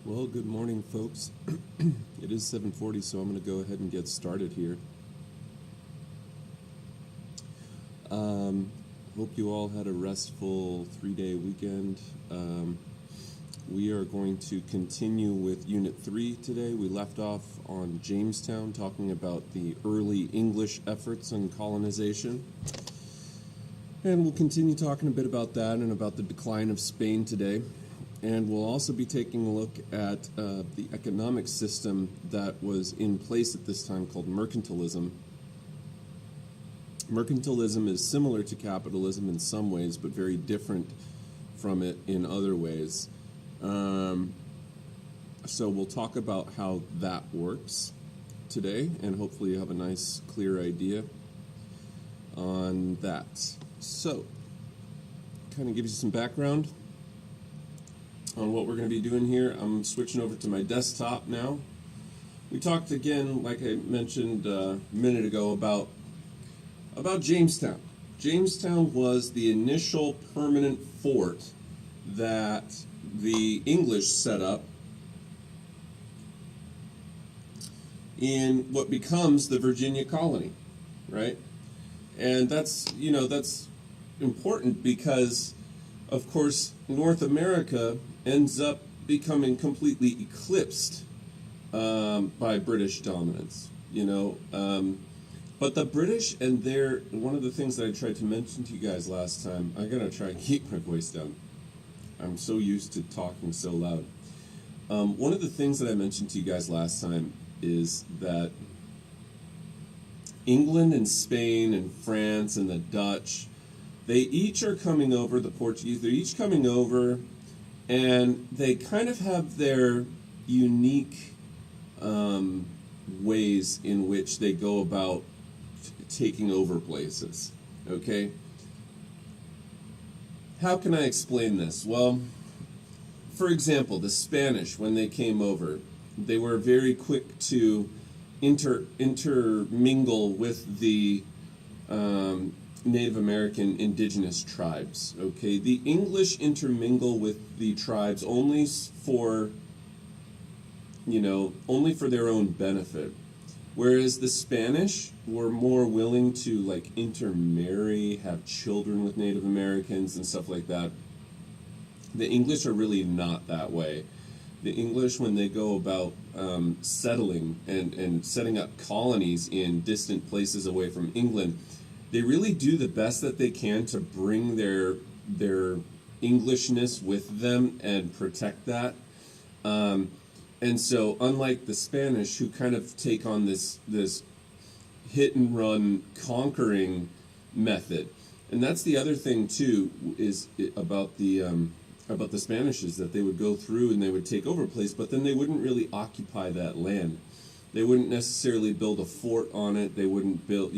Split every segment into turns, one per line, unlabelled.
Well, good morning, folks. It is 7:40, so I'm going to go ahead and get started here. Hope you all had a restful 3-day weekend. We are going to continue with Unit 3 today. We left off on Jamestown, talking about the early English efforts on colonization. And we'll continue talking a bit about that and about the decline of Spain today. And we'll also be taking a look at the economic system that was in place at this time called mercantilism. Mercantilism is similar to capitalism in some ways, but very different from it in other ways. So we'll talk about how that works today, and hopefully you have a nice, clear idea on that. So, kind of gives you some background on what we're going to be doing here. I'm switching over to my desktop now. We talked again, like I mentioned a minute ago, about Jamestown. Jamestown was the initial permanent fort that the English set up in what becomes the Virginia colony, right? And that's important because, of course, North America ends up becoming completely eclipsed by British dominance, But the British and one of the things that I tried to mention to you guys last time, I'm going to try and keep my voice down. I'm so used to talking so loud. One of the things that I mentioned to you guys last time is that England and Spain and France and the Dutch, they each are coming over, the Portuguese, they're each coming over, and they kind of have their unique ways in which they go about taking over places, okay? How can I explain this? Well, for example, the Spanish, when they came over, they were very quick to intermingle with the Native American indigenous tribes, okay? The English intermingle with the tribes only for their own benefit. Whereas the Spanish were more willing to intermarry, have children with Native Americans and stuff like that. The English are really not that way. The English, when they go about settling and setting up colonies in distant places away from England, they really do the best that they can to bring their Englishness with them and protect that. And so, unlike the Spanish, who kind of take on this hit and run conquering method, and that's the other thing too is about the Spanish, is that they would go through and they would take over a place, but then they wouldn't really occupy that land. They wouldn't necessarily build a fort on it. They wouldn't build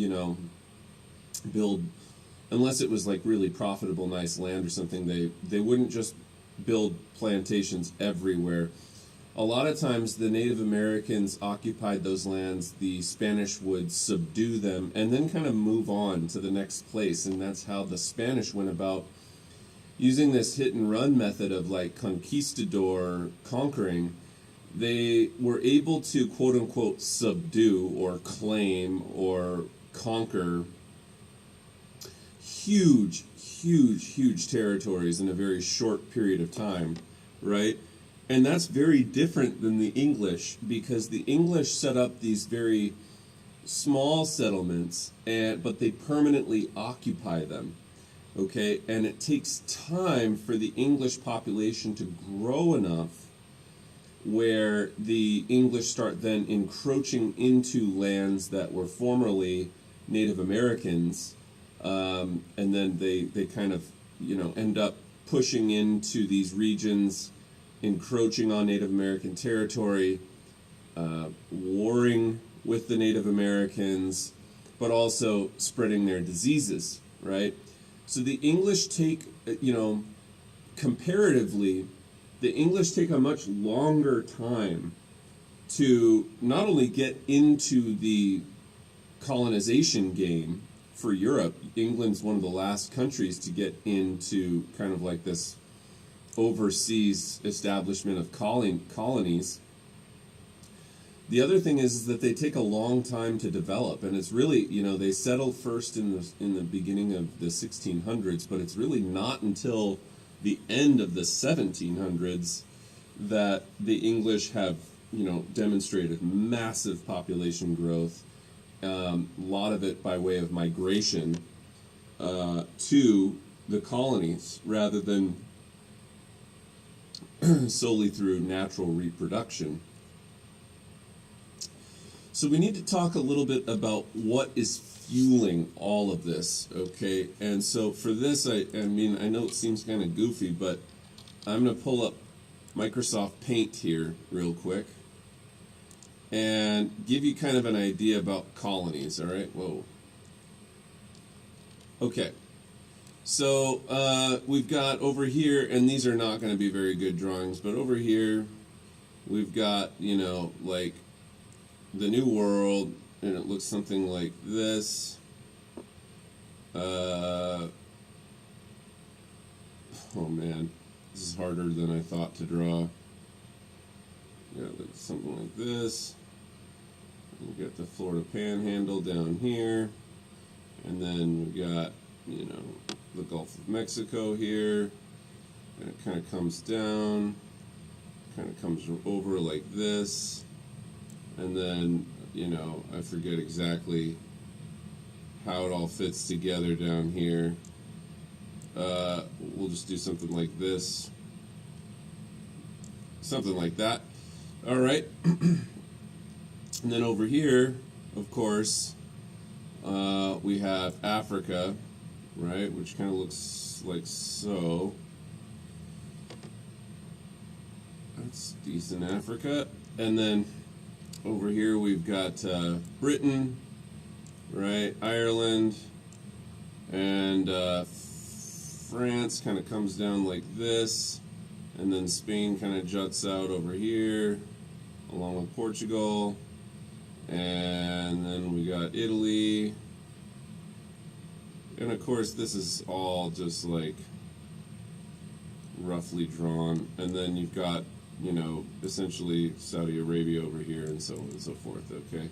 unless it was really profitable, nice land or something. They wouldn't just build plantations everywhere. A lot of times the Native Americans occupied those lands, the Spanish would subdue them, and then kind of move on to the next place. And that's how the Spanish went about using this hit and run method of conquistador conquering. They were able to quote unquote subdue or claim or conquer huge territories in a very short period of time, right? And that's very different than the English, because the English set up these very small settlements, but they permanently occupy them, okay? And it takes time for the English population to grow enough where the English start then encroaching into lands that were formerly Native Americans, and then they kind of end up pushing into these regions, encroaching on Native American territory, warring with the Native Americans, but also spreading their diseases, right? So the English take, comparatively, the English take a much longer time to not only get into the colonization game for Europe. England's one of the last countries to get into kind of this overseas establishment of colonies. The other thing is that they take a long time to develop, and it's really, they settled first in the beginning of the 1600s, but it's really not until the end of the 1700s that the English have, demonstrated massive population growth, a lot of it by way of migration to the colonies rather than solely through natural reproduction. So we need to talk a little bit about what is fueling all of this, okay? And so for this, I know it seems kind of goofy, but I'm going to pull up Microsoft Paint here real quick and give you kind of an idea about colonies, all right? Whoa. Okay. So we've got over here, and these are not going to be very good drawings, but over here we've got, like the New World, and it looks something like this. Oh man, this is harder than I thought to draw. Yeah, like something like this. We got the Florida Panhandle down here, and then we got, the Gulf of Mexico here, and it kind of comes down, kind of comes over like this, and then, I forget exactly how it all fits together down here. We'll just do something like this, something like that. All right. And then over here, of course, we have Africa, right, which kind of looks like so. That's decent, Africa. And then over here we've got Britain, right, Ireland, and France kind of comes down like this, and then Spain kind of juts out over here, along with Portugal, and then we got Italy, and of course this is all just like roughly drawn, and then you've got, essentially Saudi Arabia over here, and so on and so forth, okay?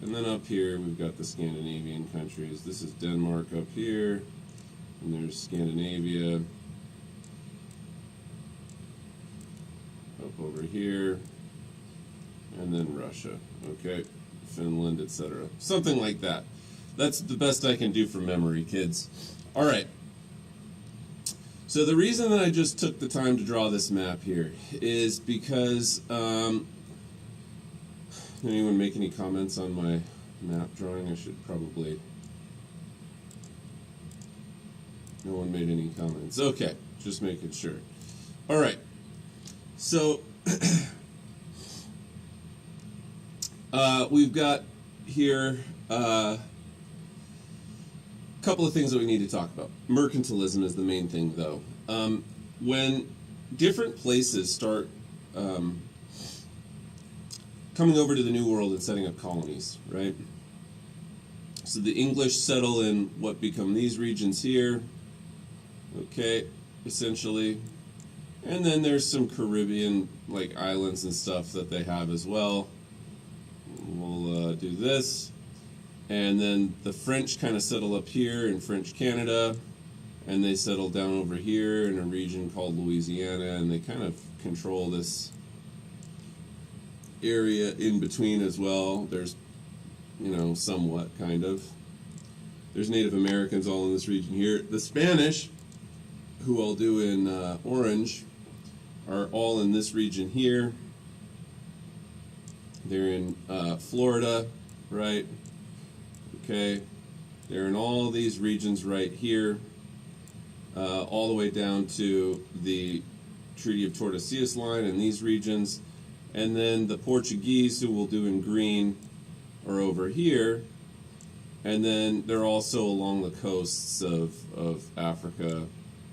And then up here we've got the Scandinavian countries. This is Denmark up here, and there's Scandinavia up over here, and then Russia, okay? Finland, etc. Something like that. That's the best I can do from memory, kids. All right. So the reason that I just took the time to draw this map here is because, anyone make any comments on my map drawing? I should probably... No one made any comments. Okay, just making sure. All right. So, we've got here a couple of things that we need to talk about. Mercantilism is the main thing, though. When different places start coming over to the New World and setting up colonies, right? So the English settle in what become these regions here, okay, essentially. And then there's some Caribbean, like, islands and stuff that they have as well. We'll do this. And then the French kind of settle up here in French Canada, and they settle down over here in a region called Louisiana, and they kind of control this area in between as well. There's, somewhat, kind of. There's Native Americans all in this region here. The Spanish, who I'll do in orange, are all in this region here. They're in Florida, right? Okay, they're in all these regions right here, all the way down to the Treaty of Tordesillas line in these regions. And then the Portuguese, who we'll do in green, are over here. And then they're also along the coasts of Africa,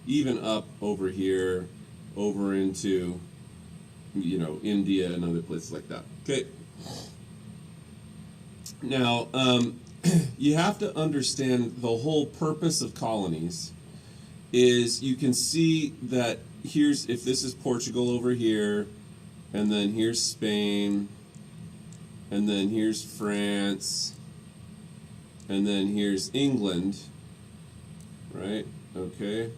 even up over here, over into, India and other places like that. Okay. Now, you have to understand the whole purpose of colonies is you can see that here's, if this is Portugal over here, and then here's Spain, and then here's France, and then here's England, right? Okay.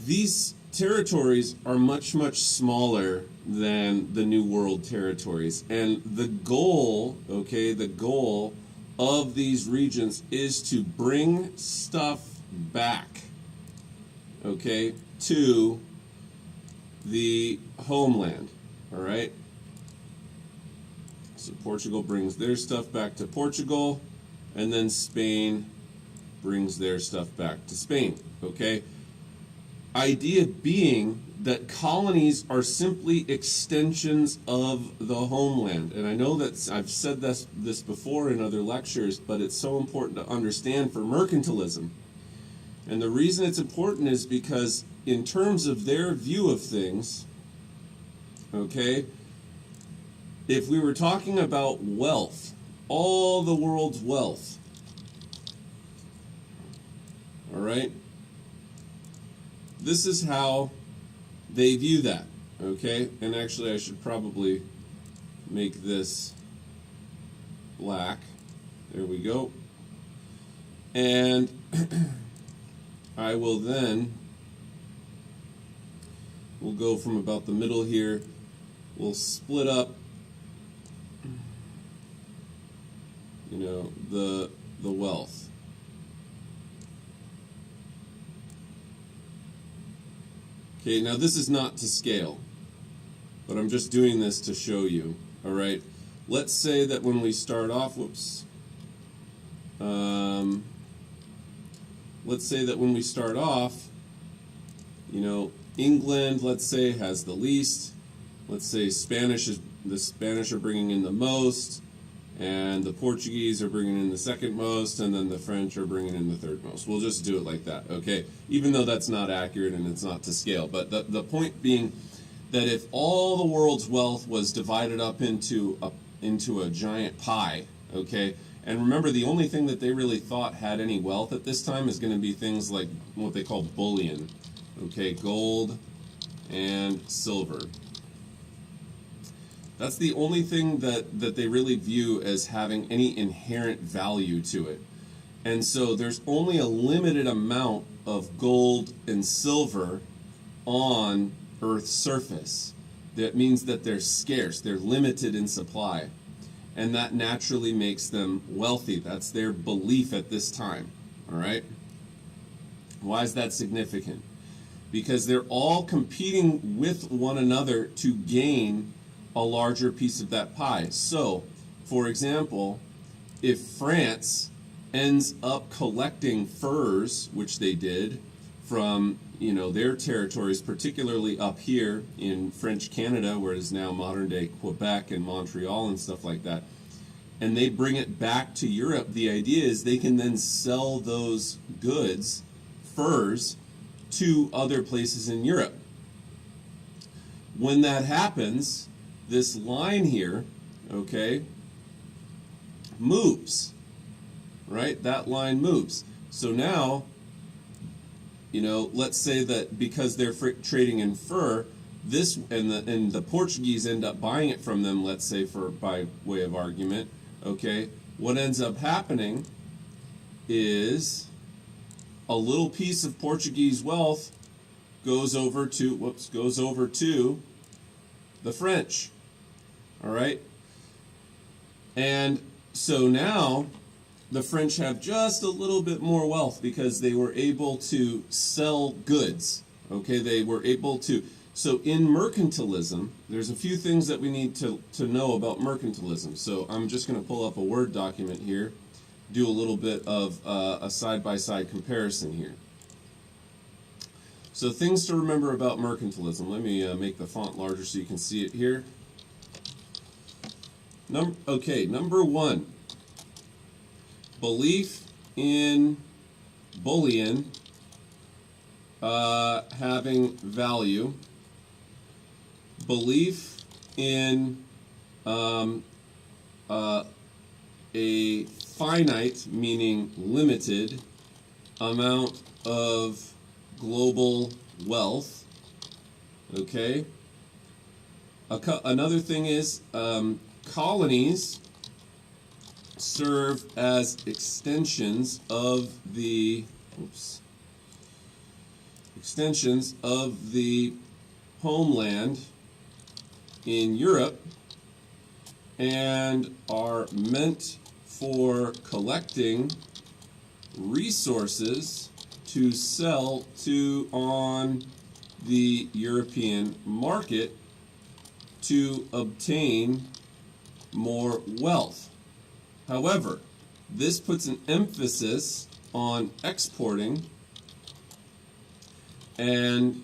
These territories are much, much smaller than the New World territories. And the goal, okay, the goal of these regions is to bring stuff back, okay, to the homeland, all right? So Portugal brings their stuff back to Portugal, and then Spain brings their stuff back to Spain, okay? Idea being that colonies are simply extensions of the homeland. And I know that I've said this before in other lectures, but it's so important to understand for mercantilism. And the reason it's important is because in terms of their view of things, okay, if we were talking about wealth, all the world's wealth, all right, this is how they view that, okay? And actually, I should probably make this black. There we go. And I will then, we'll go from about the middle here. We'll split up, you know, the wealth. Okay, now this is not to scale, but I'm just doing this to show you, all right? Let's say that when we start off, let's say that when we start off, you know, England, let's say, has the least. Let's say the Spanish are bringing in the most, and the Portuguese are bringing in the second most, and then the French are bringing in the third most. We'll just do it like that, okay? Even though that's not accurate and it's not to scale. But the point being that if all the world's wealth was divided up into a giant pie, okay? And remember, the only thing that they really thought had any wealth at this time is going to be things like what they call bullion, okay? Gold and silver. That's the only thing that they really view as having any inherent value to it. And so there's only a limited amount of gold and silver on Earth's surface. That means that they're scarce, they're limited in supply. And that naturally makes them wealthy. That's their belief at this time, all right? Why is that significant? Because they're all competing with one another to gain a larger piece of that pie. So, for example, if France ends up collecting furs, which they did, from, you know, their territories, particularly up here in French Canada, where it is now modern-day Quebec and Montreal and stuff like that, and they bring it back to Europe, the idea is they can then sell those goods, furs, to other places in Europe. When that happens, this line here, okay, moves, right? That line moves. So now, you know, let's say that because they're trading in fur, this and the Portuguese end up buying it from them, let's say, for by way of argument, okay, what ends up happening is a little piece of Portuguese wealth goes over to the French. All right? And so now the French have just a little bit more wealth because they were able to sell goods. Okay, they were able to. So in mercantilism, there's a few things that we need to know about mercantilism. So I'm just going to pull up a Word document here, do a little bit of a side-by-side comparison here. So things to remember about mercantilism. Let me make the font larger so you can see it here. Number one, belief in bullion having value, belief in a finite, meaning limited, amount of global wealth. Okay. Another thing is colonies serve as extensions of the homeland in Europe and are meant for collecting resources to sell to on the European market to obtain more wealth. However, this puts an emphasis on exporting, and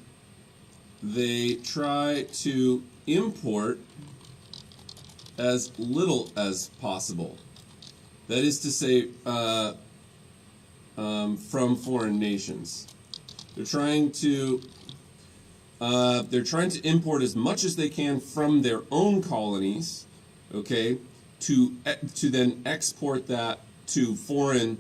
they try to import as little as possible. That is to say, from foreign nations. They're trying to import as much as they can from their own colonies, okay, to then export that to foreign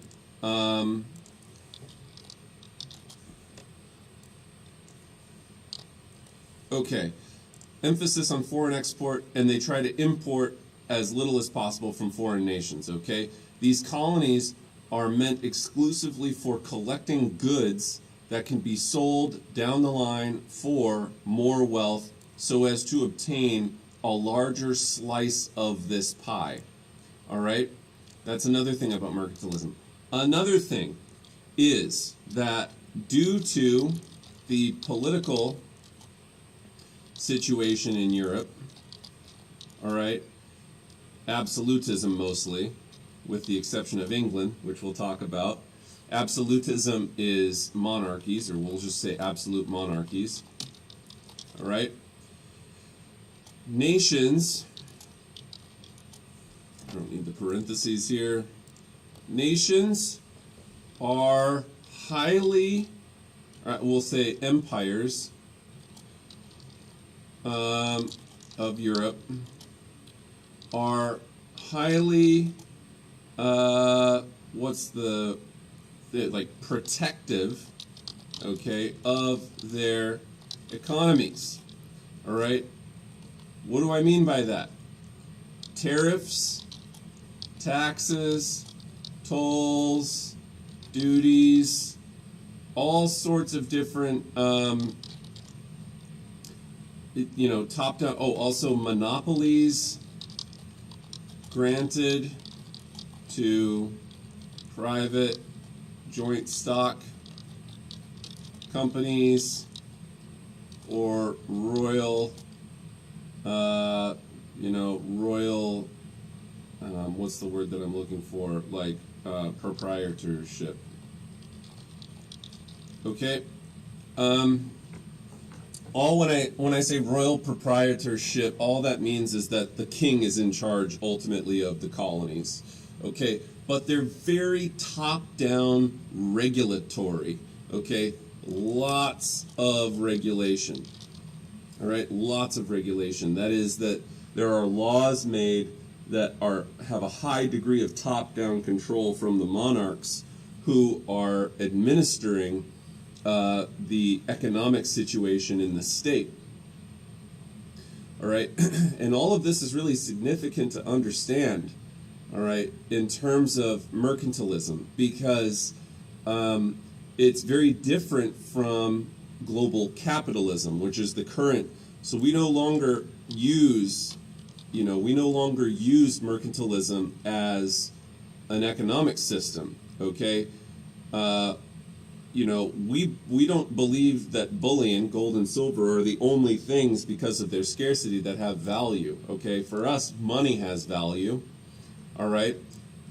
emphasis on foreign export, and they try to import as little as possible from foreign nations, okay? These colonies are meant exclusively for collecting goods that can be sold down the line for more wealth so as to obtain a larger slice of this pie. All right? That's another thing about mercantilism. Another thing is that due to the political situation in Europe, all right, absolutism mostly, with the exception of England, which we'll talk about. Absolutism is monarchies, or we'll just say absolute monarchies. All right? Nations, I don't need the parentheses here. Nations are highly, we'll say empires of Europe are highly, protective, okay, of their economies. All right? What do I mean by that? Tariffs, taxes, tolls, duties, all sorts of different, top-down, also monopolies granted to private joint stock companies or royal, what's the word that I'm looking for? Proprietorship. Okay. When I say royal proprietorship, all that means is that the king is in charge ultimately of the colonies. Okay, but they're very top-down regulatory. Okay, lots of regulation. All right, lots of regulation. That is that there are laws made that have a high degree of top-down control from the monarchs who are administering the economic situation in the state. All right, and all of this is really significant to understand, all right, in terms of mercantilism, because it's very different from global capitalism, which is the current. So we no longer use mercantilism as an economic system, okay? We don't believe that bullion, gold and silver, are the only things because of their scarcity that have value, okay? For us, money has value, all right?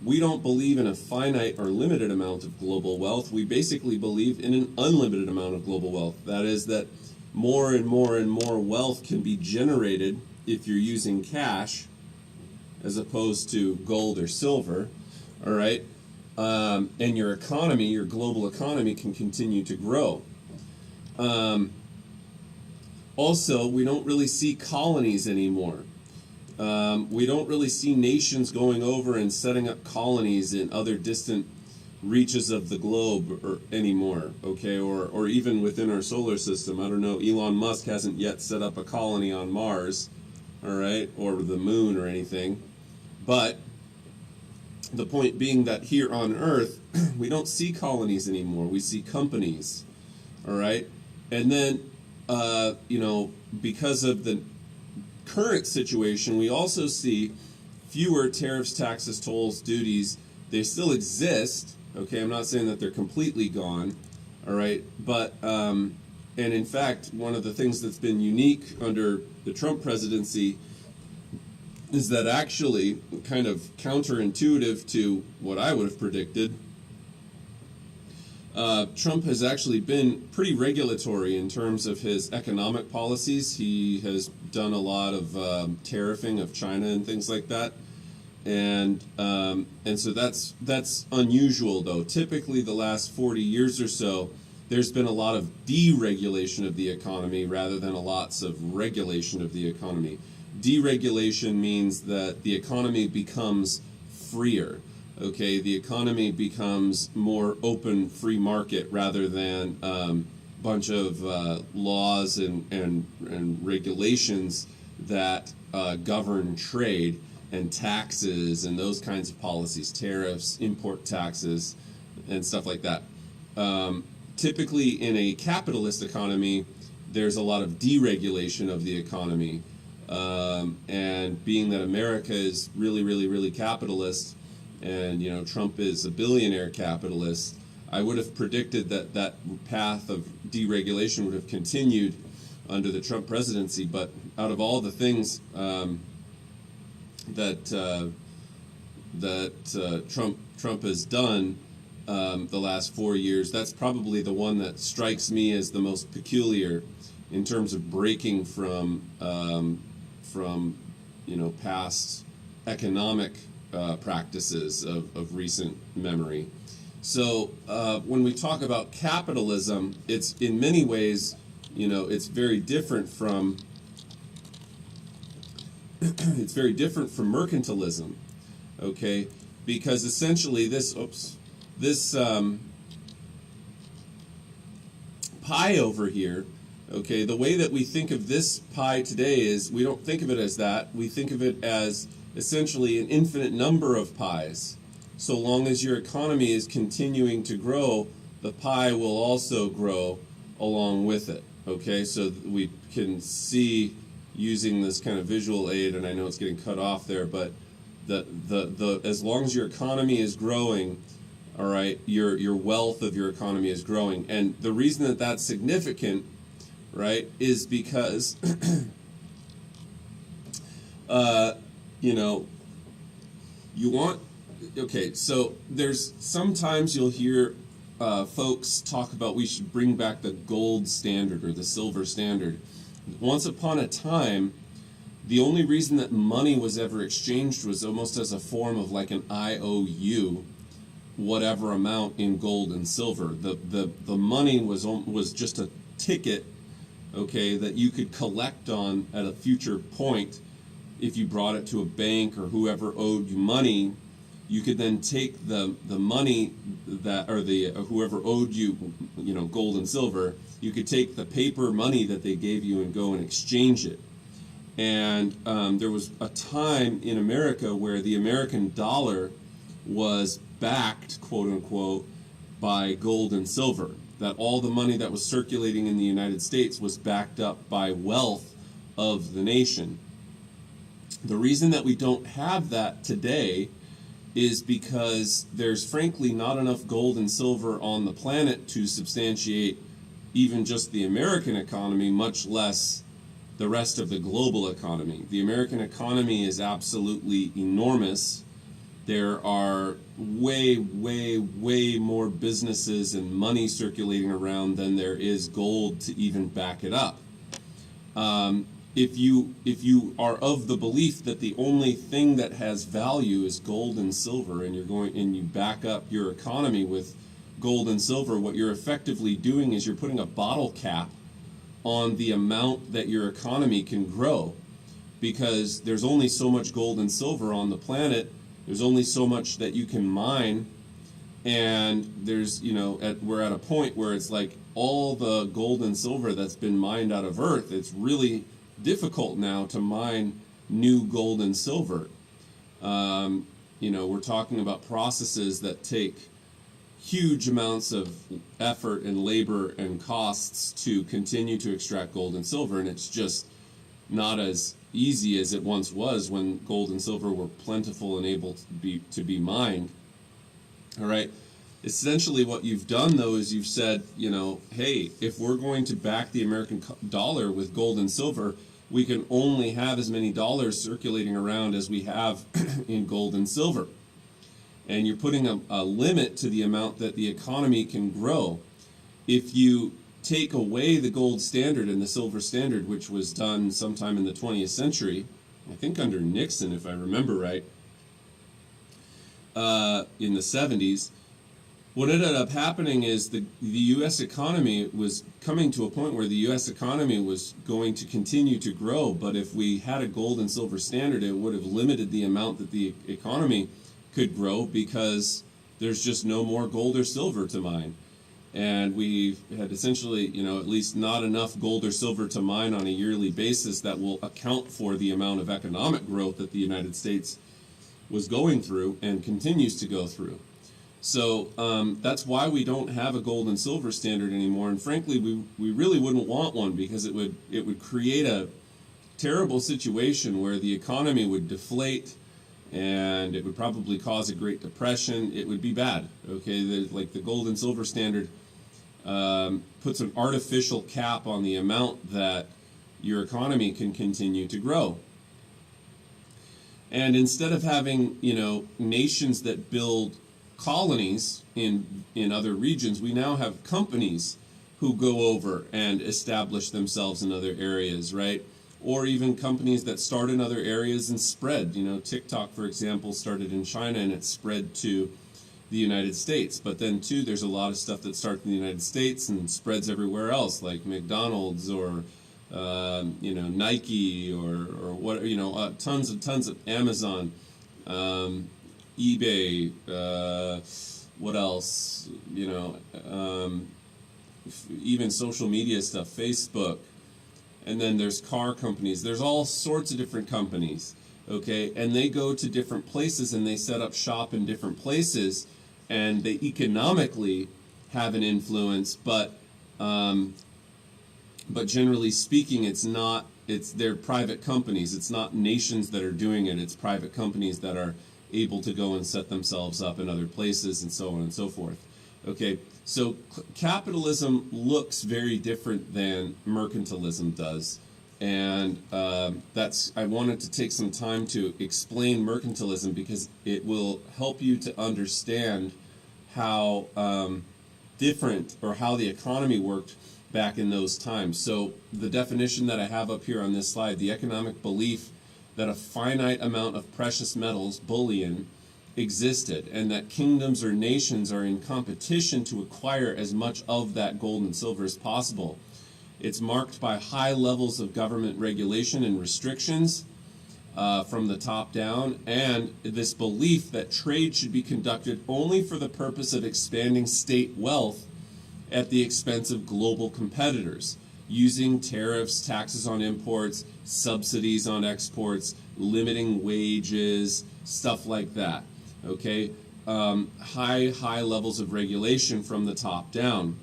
We don't believe in a finite or limited amount of global wealth. We basically believe in an unlimited amount of global wealth. That is that more and more and more wealth can be generated if you're using cash as opposed to gold or silver, all right? And your economy, your global economy, can continue to grow. Also, we don't really see colonies anymore. We don't really see nations going over and setting up colonies in other distant reaches of the globe anymore, okay, or even within our solar system. I don't know, Elon Musk hasn't yet set up a colony on Mars, all right, or the moon or anything, but the point being that here on Earth, we don't see colonies anymore, we see companies, all right, and then, because of the current situation, we also see fewer tariffs, taxes, tolls, duties. They still exist. Okay, I'm not saying that they're completely gone. All right, but and in fact, one of the things that's been unique under the Trump presidency is that actually kind of counterintuitive to what I would have predicted. Trump has actually been pretty regulatory in terms of his economic policies. He has done a lot of tariffing of China and things like that, and so that's unusual though. Typically, the last 40 years or so, there's been a lot of deregulation of the economy rather than lots of regulation of the economy. Deregulation means that the economy becomes freer. Okay, the economy becomes more open, free market rather than bunch of laws and regulations that govern trade and taxes and those kinds of policies, tariffs, import taxes, and stuff like that. Typically, in a capitalist economy, there's a lot of deregulation of the economy, and being that America is really, really, really capitalist. And Trump is a billionaire capitalist, I would have predicted that that path of deregulation would have continued under the Trump presidency. But out of all the things that Trump has done the last 4 years, that's probably the one that strikes me as the most peculiar in terms of breaking from past economic practices of recent memory. So when we talk about capitalism, it's in many ways, it's very different from mercantilism, okay? Because essentially this pie over here, okay, the way that we think of this pie today is we don't think of it as that. We think of it as essentially an infinite number of pies. So long as your economy is continuing to grow, the pie will also grow along with it. Okay, so we can see using this kind of visual aid, and I know it's getting cut off there, but the as long as your economy is growing, all right, your wealth of your economy is growing. And the reason that that's significant, right, is because you want, okay, so there's sometimes you'll hear folks talk about we should bring back the gold standard or the silver standard. Once upon a time, the only reason that money was ever exchanged was almost as a form of like an IOU, whatever amount in gold and silver. The money was just a ticket, okay, that you could collect on at a future point. If you brought it to a bank or whoever owed you money, you could then take the money that, or whoever owed you, gold and silver, you could take the paper money that they gave you and go and exchange it. And there was a time in America where the American dollar was backed, quote unquote, by gold and silver. That all the money that was circulating in the United States was backed up by wealth of the nation. The reason that we don't have that today is because there's frankly not enough gold and silver on the planet to substantiate even just the American economy, much less the rest of the global economy. The American economy is absolutely enormous. There are way, way, way more businesses and money circulating around than there is gold to even back it up. If you are of the belief that the only thing that has value is gold and silver, and you back up your economy with gold and silver, what you're effectively doing is you're putting a bottle cap on the amount that your economy can grow, because there's only so much gold and silver on the planet. There's only so much that you can mine And there's, we're at a point where it's like all the gold and silver that's been mined out of Earth, it's really difficult now to mine new gold and silver. We're talking about processes that take huge amounts of effort and labor and costs to continue to extract gold and silver, and it's just not as easy as it once was when gold and silver were plentiful and able to be mined. All right. Essentially what you've done, though, is you've said, hey, if we're going to back the American dollar with gold and silver, we can only have as many dollars circulating around as we have in gold and silver. And you're putting a limit to the amount that the economy can grow. If you take away the gold standard and the silver standard, which was done sometime in the 20th century, I think under Nixon, if I remember right, in the 70s, what ended up happening is the U.S. economy was coming to a point where the U.S. economy was going to continue to grow, but if we had a gold and silver standard, it would have limited the amount that the economy could grow because there's just no more gold or silver to mine. And we had essentially, at least not enough gold or silver to mine on a yearly basis that will account for the amount of economic growth that the United States was going through and continues to go through. So that's why we don't have a gold and silver standard anymore. And frankly, we really wouldn't want one because it would create a terrible situation where the economy would deflate and it would probably cause a Great Depression. It would be bad. Okay, the gold and silver standard puts an artificial cap on the amount that your economy can continue to grow. And instead of having, nations that build colonies in other regions, we now have companies who go over and establish themselves in other areas, right? Or even companies that start in other areas and spread. TikTok, for example, started in China and it spread to the United States. But then, too, there's a lot of stuff that starts in the United States and spreads everywhere else, like McDonald's or Nike or what, tons of Amazon, eBay, what else, even social media stuff, Facebook, and then there's car companies. There's all sorts of different companies, okay, and they go to different places and they set up shop in different places, and they economically have an influence, but generally speaking, they're private companies. It's not nations that are doing it. It's private companies that are able to go and set themselves up in other places and so on and so forth. Okay, so capitalism looks very different than mercantilism does. And I wanted to take some time to explain mercantilism because it will help you to understand how different or how the economy worked back in those times. So the definition that I have up here on this slide, the economic belief that a finite amount of precious metals, bullion, existed, and that kingdoms or nations are in competition to acquire as much of that gold and silver as possible. It's marked by high levels of government regulation and restrictions from the top down, and this belief that trade should be conducted only for the purpose of expanding state wealth at the expense of global competitors, using tariffs, taxes on imports, subsidies on exports, limiting wages, stuff like that. Okay, high levels of regulation from the top down.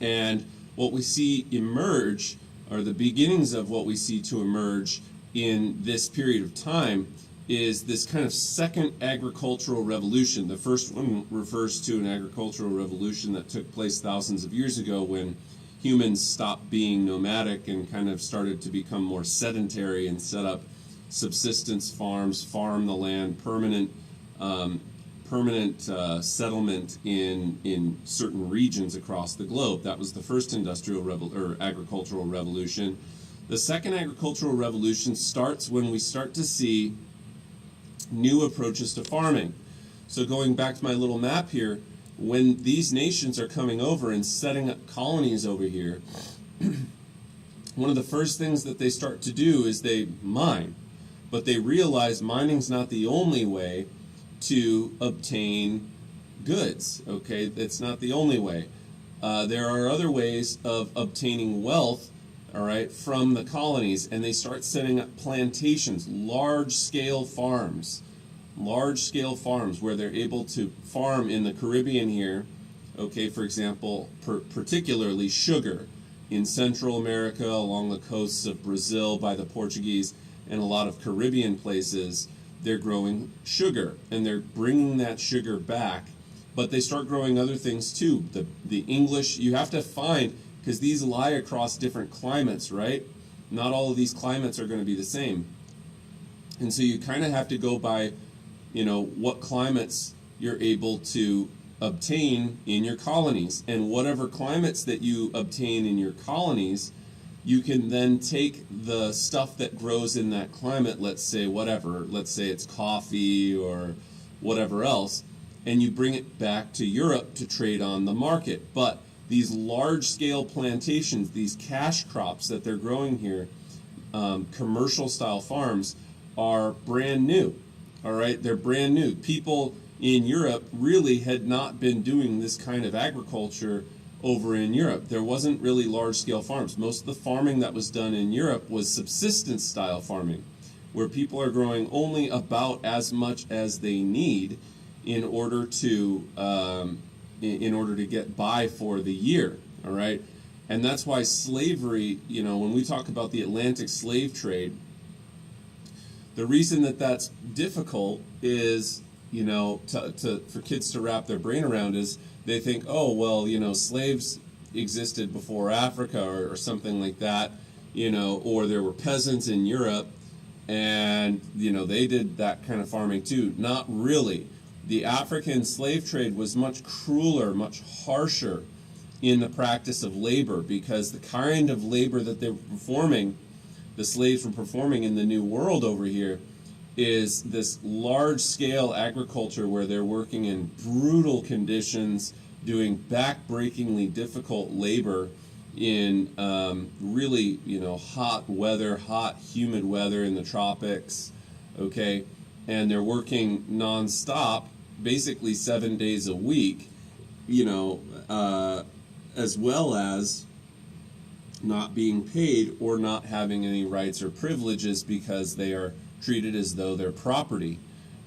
And what we see emerge, or the beginnings of what we see to emerge in this period of time, is this kind of second agricultural revolution. The first one refers to an agricultural revolution that took place thousands of years ago when humans stopped being nomadic and kind of started to become more sedentary and set up subsistence farms, farm the land, permanent settlement in certain regions across the globe. That was the first agricultural revolution. The second agricultural revolution starts when we start to see new approaches to farming. So going back to my little map here, when these nations are coming over and setting up colonies over here, one of the first things that they start to do is they mine. But they realize mining's not the only way to obtain goods. Okay, it's not the only way. There are other ways of obtaining wealth, all right, from the colonies, and they start setting up plantations, large-scale farms where they're able to farm in the Caribbean here, okay, for example, particularly sugar in Central America, along the coasts of Brazil by the Portuguese, and a lot of Caribbean places. They're growing sugar, and they're bringing that sugar back. But they start growing other things too. The English, you have to find, because these lie across different climates, right? Not all of these climates are going to be the same. And so you kind of have to go by, what climates you're able to obtain in your colonies. And whatever climates that you obtain in your colonies, you can then take the stuff that grows in that climate, let's say it's coffee or whatever else, and you bring it back to Europe to trade on the market. But these large-scale plantations, these cash crops that they're growing here, commercial-style farms, are brand new. All right, they're brand new. People in Europe really had not been doing this kind of agriculture over in Europe. There wasn't really large-scale farms. Most of the farming that was done in Europe was subsistence-style farming, where people are growing only about as much as they need in order to get by for the year. All right, and that's why slavery. When we talk about the Atlantic slave trade, the reason that that's difficult is for kids to wrap their brain around is they think, oh well, slaves existed before Africa or something like that, or there were peasants in Europe, and they did that kind of farming too. Not really. The African slave trade was much crueler, much harsher in the practice of labor, because the kind of labor that they were performing, the slaves were performing in the New World over here, is this large-scale agriculture where they're working in brutal conditions, doing back-breakingly difficult labor in really, hot weather, hot, humid weather in the tropics, okay? And they're working non-stop, basically 7 days a week, as well as not being paid or not having any rights or privileges because they are treated as though they're property.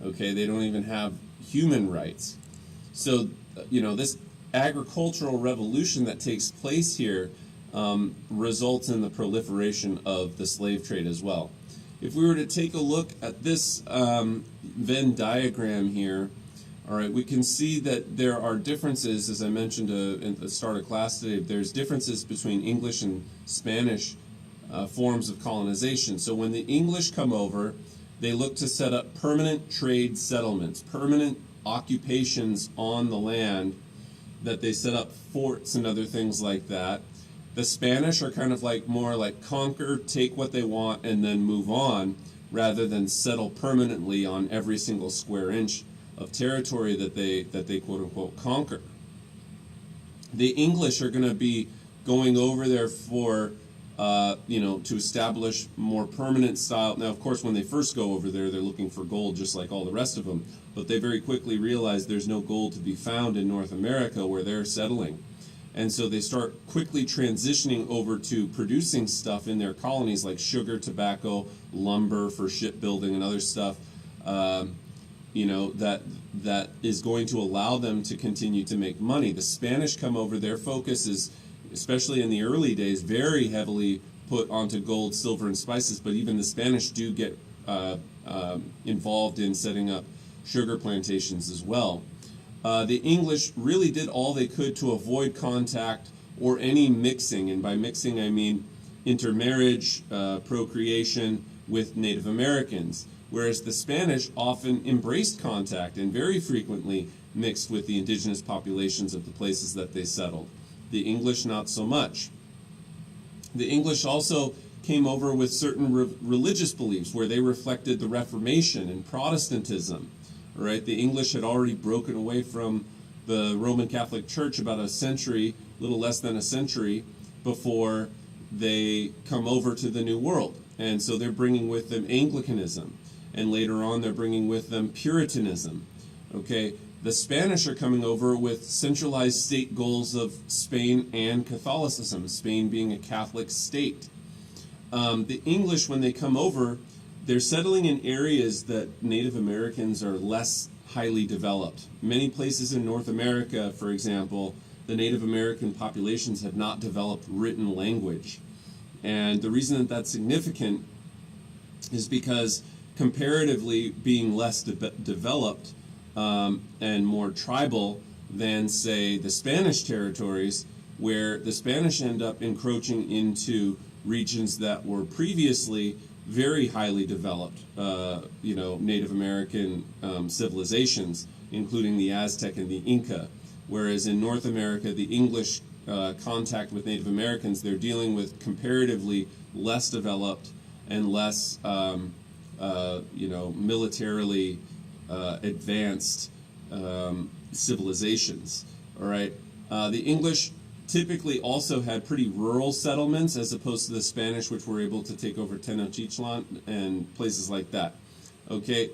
Okay, they don't even have human rights. So, this agricultural revolution that takes place here results in the proliferation of the slave trade as well. If we were to take a look at this Venn diagram here, all right, we can see that there are differences, as I mentioned at the start of class today. There's differences between English and Spanish forms of colonization. So when the English come over, they look to set up permanent trade settlements, permanent occupations on the land, that they set up forts and other things like that. The Spanish are kind of more like conquer, take what they want, and then move on, rather than settle permanently on every single square inch of territory that they quote unquote conquer. The English are going to be going over there for to establish more permanent style. Now, of course, when they first go over there, they're looking for gold just like all the rest of them, but they very quickly realize there's no gold to be found in North America where they're settling. And so they start quickly transitioning over to producing stuff in their colonies like sugar, tobacco, lumber for shipbuilding and other stuff, that is going to allow them to continue to make money. The Spanish come over, their focus is, especially in the early days, very heavily put onto gold, silver, and spices, but even the Spanish do get involved in setting up sugar plantations as well. The English really did all they could to avoid contact or any mixing, and by mixing I mean intermarriage, procreation with Native Americans, whereas the Spanish often embraced contact and very frequently mixed with the indigenous populations of the places that they settled. The English, not so much. The English also came over with certain religious beliefs where they reflected the Reformation and Protestantism. Right? The English had already broken away from the Roman Catholic Church about a century, little less than a century, before they come over to the New World. And so they're bringing with them Anglicanism. And later on, they're bringing with them Puritanism. Okay? The Spanish are coming over with centralized state goals of Spain and Catholicism, Spain being a Catholic state. The English, when they come over, they're settling in areas that Native Americans are less highly developed. Many places in North America, for example, the Native American populations have not developed written language. And the reason that that's significant is because comparatively being less developed and more tribal than, say, the Spanish territories, where the Spanish end up encroaching into regions that were previously very highly developed, Native American civilizations, including the Aztec and the Inca. Whereas in North America, the English contact with Native Americans, they're dealing with comparatively less developed and less, militarily advanced civilizations. All right, the English typically also had pretty rural settlements as opposed to the Spanish, which were able to take over Tenochtitlan and places like that. Okay.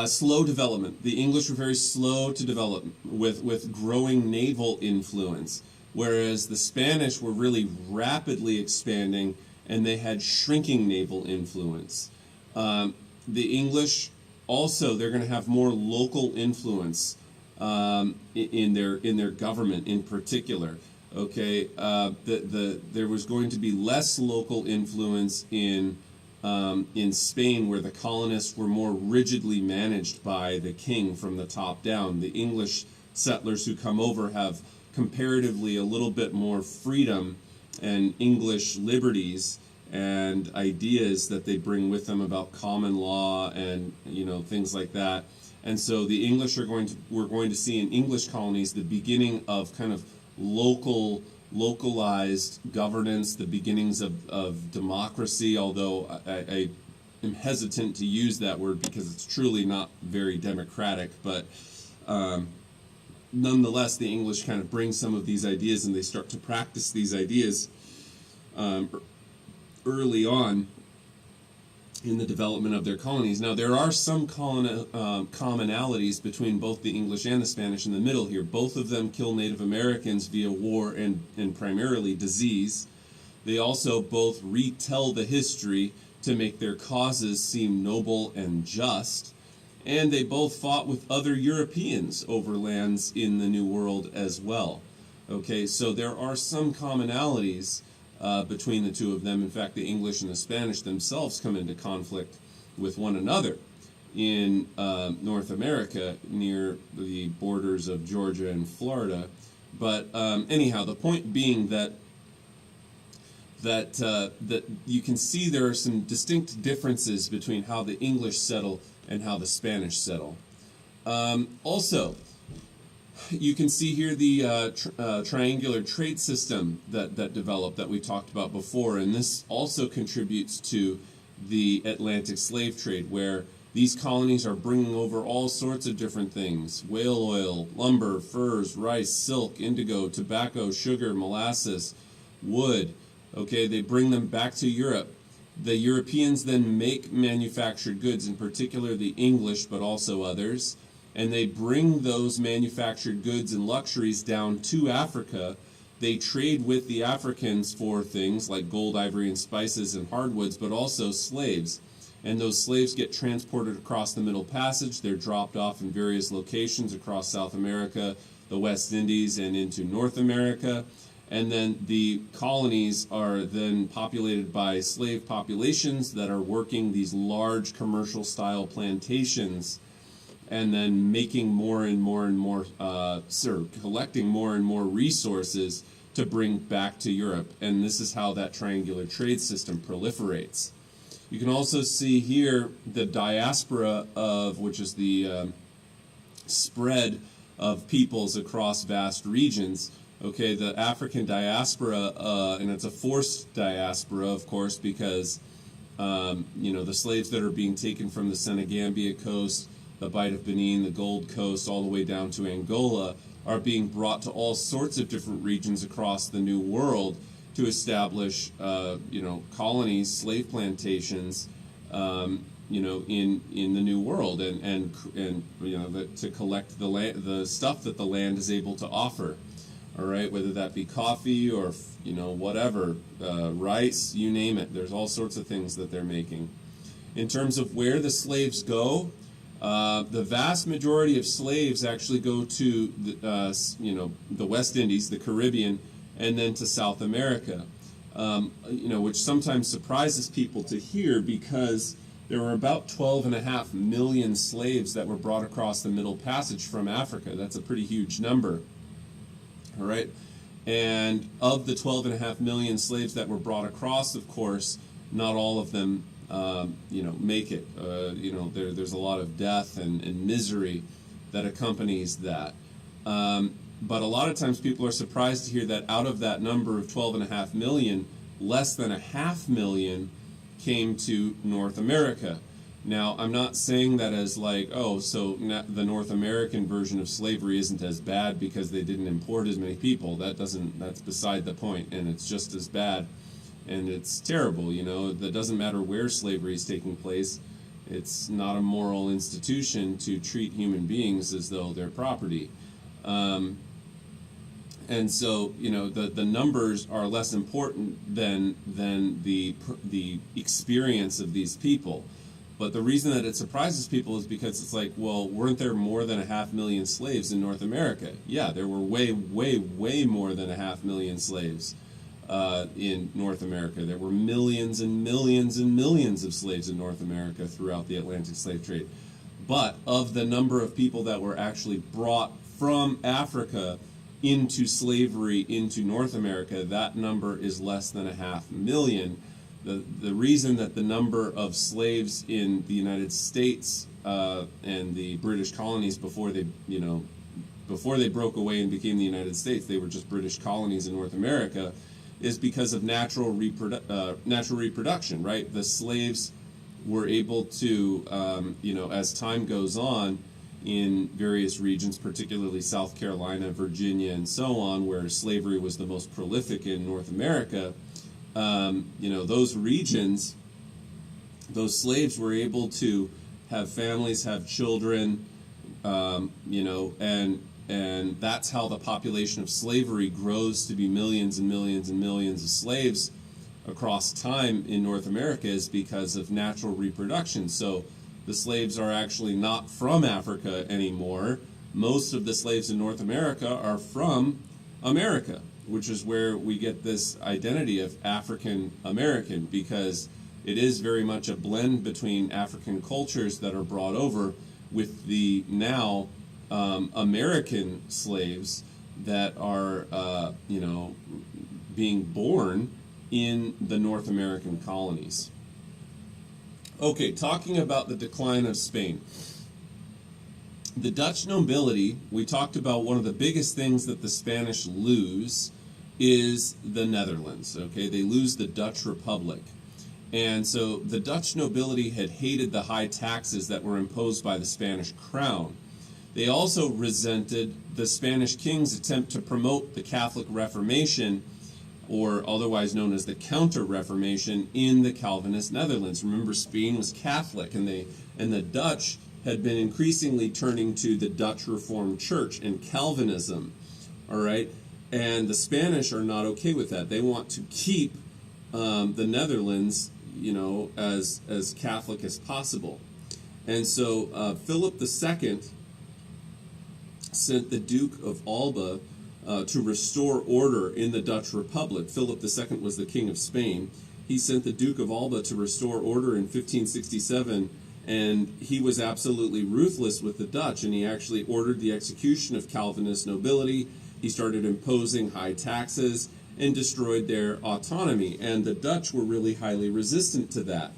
Slow development. The English were very slow to develop with growing naval influence, whereas the Spanish were really rapidly expanding and they had shrinking naval influence. The English also, they're going to have more local influence in their government in particular. Okay, there was going to be less local influence in Spain, where the colonists were more rigidly managed by the king from the top down. The English settlers who come over have comparatively a little bit more freedom and English liberties and ideas that they bring with them about common law and things like that. And so the English we're going to see in English colonies the beginning of kind of localized governance, the beginnings of democracy, although I am hesitant to use that word because it's truly not very democratic. But nonetheless, the English kind of bring some of these ideas and they start to practice these ideas early on in the development of their colonies. Now, there are some commonalities between both the English and the Spanish in the middle here. Both of them kill Native Americans via war and primarily disease. They also both retell the history to make their causes seem noble and just. And they both fought with other Europeans over lands in the New World as well. Okay, so there are some commonalities between the two of them. In fact, the English and the Spanish themselves come into conflict with one another in North America near the borders of Georgia and Florida. But anyhow, the point being that you can see there are some distinct differences between how the English settle and how the Spanish settle. Also, you can see here the triangular trade system that developed that we talked about before, and this also contributes to the Atlantic slave trade, where these colonies are bringing over all sorts of different things: whale oil, lumber, furs, rice, silk, indigo, tobacco, sugar, molasses, wood. Okay, they bring them back to Europe. The Europeans then make manufactured goods, in particular the English, but also others, and they bring those manufactured goods and luxuries down to Africa. They trade with the Africans for things like gold, ivory, and spices and hardwoods, but also slaves. And those slaves get transported across the Middle Passage. They're dropped off in various locations across South America, the West Indies, and into North America. And then the colonies are then populated by slave populations that are working these large commercial-style plantations, and then making more and more and more, collecting more and more resources to bring back to Europe. And this is how that triangular trade system proliferates. You can also see here the diaspora which is the spread of peoples across vast regions. Okay, the African diaspora, and it's a forced diaspora, of course, because, the slaves that are being taken from the Senegambia coast, the Bight of Benin, the Gold Coast, all the way down to Angola, are being brought to all sorts of different regions across the New World to establish, colonies, slave plantations, in the New World, and to collect the stuff that the land is able to offer. All right, whether that be coffee or whatever, rice, you name it. There's all sorts of things that they're making. In terms of where the slaves go, the vast majority of slaves actually go to the West Indies, the Caribbean, and then to South America. Which sometimes surprises people to hear, because there were about 12.5 million slaves that were brought across the Middle Passage from Africa. That's a pretty huge number. All right, and of the 12.5 million slaves that were brought across, of course, not all of them, make it. There's a lot of death and misery that accompanies that. But a lot of times people are surprised to hear that out of that number of 12.5 million, less than 500,000 came to North America. Now, I'm not saying that as like, so the North American version of slavery isn't as bad because they didn't import as many people. That's beside the point, and it's just as bad, and it's terrible. That doesn't matter where slavery is taking place. It's not a moral institution to treat human beings as though they're property. And so, the numbers are less important than the experience of these people. But the reason that it surprises people is because it's like, well, weren't there more than 500,000 slaves in North America? Yeah, there were way, way, way more than 500,000 slaves in North America. There were millions and millions and millions of slaves in North America throughout the Atlantic slave trade. But of the number of people that were actually brought from Africa into slavery into North America, that number is less than 500,000. The reason that the number of slaves in the United States and the British colonies before they broke away and became the United States, they were just British colonies in North America, is because of natural reproduction, right? The slaves were able to, as time goes on, in various regions, particularly South Carolina, Virginia, and so on, where slavery was the most prolific in North America, those regions, those slaves were able to have families, have children, and that's how the population of slavery grows to be millions and millions and millions of slaves across time in North America, is because of natural reproduction. So the slaves are actually not from Africa anymore. Most of the slaves in North America are from America, which is where we get this identity of African American, because it is very much a blend between African cultures that are brought over with the now American slaves that are, being born in the North American colonies. Okay, talking about the decline of Spain. The Dutch nobility, we talked about one of the biggest things that the Spanish lose is the Netherlands, okay? They lose the Dutch Republic. And so the Dutch nobility had hated the high taxes that were imposed by the Spanish crown. They also resented the Spanish king's attempt to promote the Catholic Reformation, or otherwise known as the Counter-Reformation, in the Calvinist Netherlands. Remember, Spain was Catholic, and the Dutch had been increasingly turning to the Dutch Reformed Church and Calvinism, all right? And the Spanish are not okay with that. They want to keep the Netherlands, as Catholic as possible. And so Philip II sent the Duke of Alba to restore order in the Dutch Republic. Philip II was the King of Spain. He sent the Duke of Alba to restore order in 1567, and he was absolutely ruthless with the Dutch, and he actually ordered the execution of Calvinist nobility. He started imposing high taxes and destroyed their autonomy, and the Dutch were really highly resistant to that.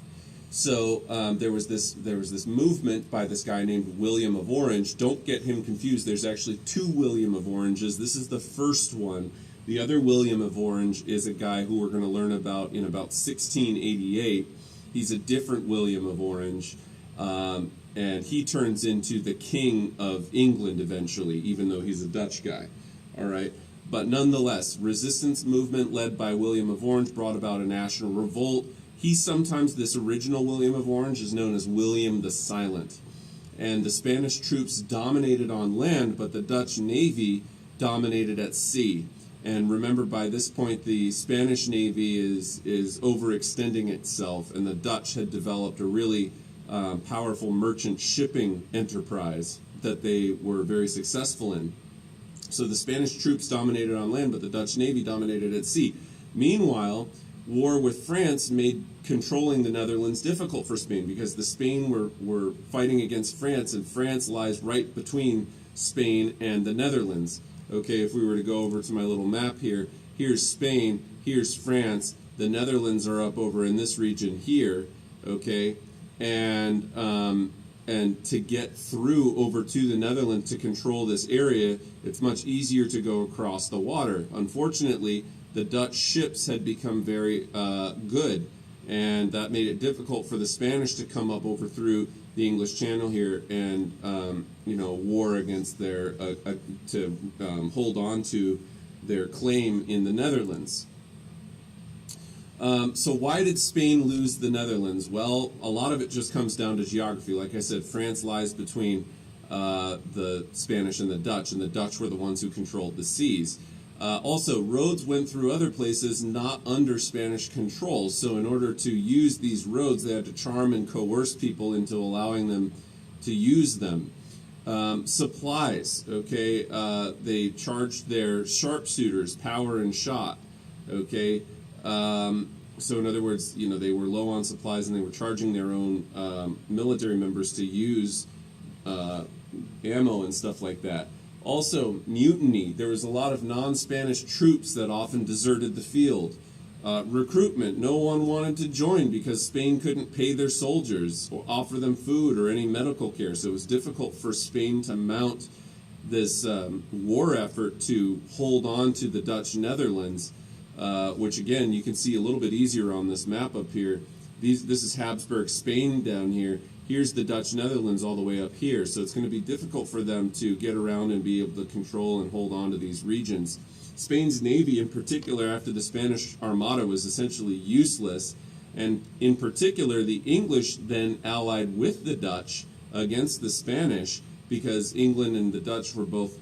So there was this movement by this guy named William of Orange. Don't get him confused. There's actually two William of Oranges. This is the first one. The other William of Orange is a guy who we're going to learn about in about 1688. He's a different William of Orange, and he turns into the King of England eventually, even though he's a Dutch guy. All right. But nonetheless, resistance movement led by William of Orange brought about a national revolt. This original William of Orange is known as William the Silent. And the Spanish troops dominated on land, but the Dutch navy dominated at sea. And remember, by this point, the Spanish navy is overextending itself, and the Dutch had developed a really powerful merchant shipping enterprise that they were very successful in. So the Spanish troops dominated on land, but the Dutch navy dominated at sea. Meanwhile, war with France made controlling the Netherlands difficult for Spain, because the Spain were fighting against France, and France lies right between Spain and the Netherlands. Okay, if we were to go over to my little map here, here's Spain, here's France, the Netherlands are up over in this region here, okay, and to get through over to the Netherlands to control this area, it's much easier to go across the water. Unfortunately, the Dutch ships had become very good, and that made it difficult for the Spanish to come up over through the English Channel here and war against their hold on to their claim in the Netherlands. So why did Spain lose the Netherlands? Well, a lot of it just comes down to geography. Like I said, France lies between the Spanish and the Dutch were the ones who controlled the seas. Also, roads went through other places not under Spanish control. So in order to use these roads, they had to charm and coerce people into allowing them to use them. Supplies, okay, they charged their sharpshooters power and shot, okay. So in other words, they were low on supplies, and they were charging their own military members to use ammo and stuff like that. Also, mutiny. There was a lot of non-Spanish troops that often deserted the field. Recruitment. No one wanted to join because Spain couldn't pay their soldiers or offer them food or any medical care. So it was difficult for Spain to mount this war effort to hold on to the Dutch Netherlands, which again, you can see a little bit easier on this map up here. This is Habsburg Spain down here. Here's the Dutch Netherlands all the way up here. So it's going to be difficult for them to get around and be able to control and hold on to these regions. Spain's navy, in particular, after the Spanish Armada, was essentially useless. And in particular, the English then allied with the Dutch against the Spanish, because England and the Dutch were both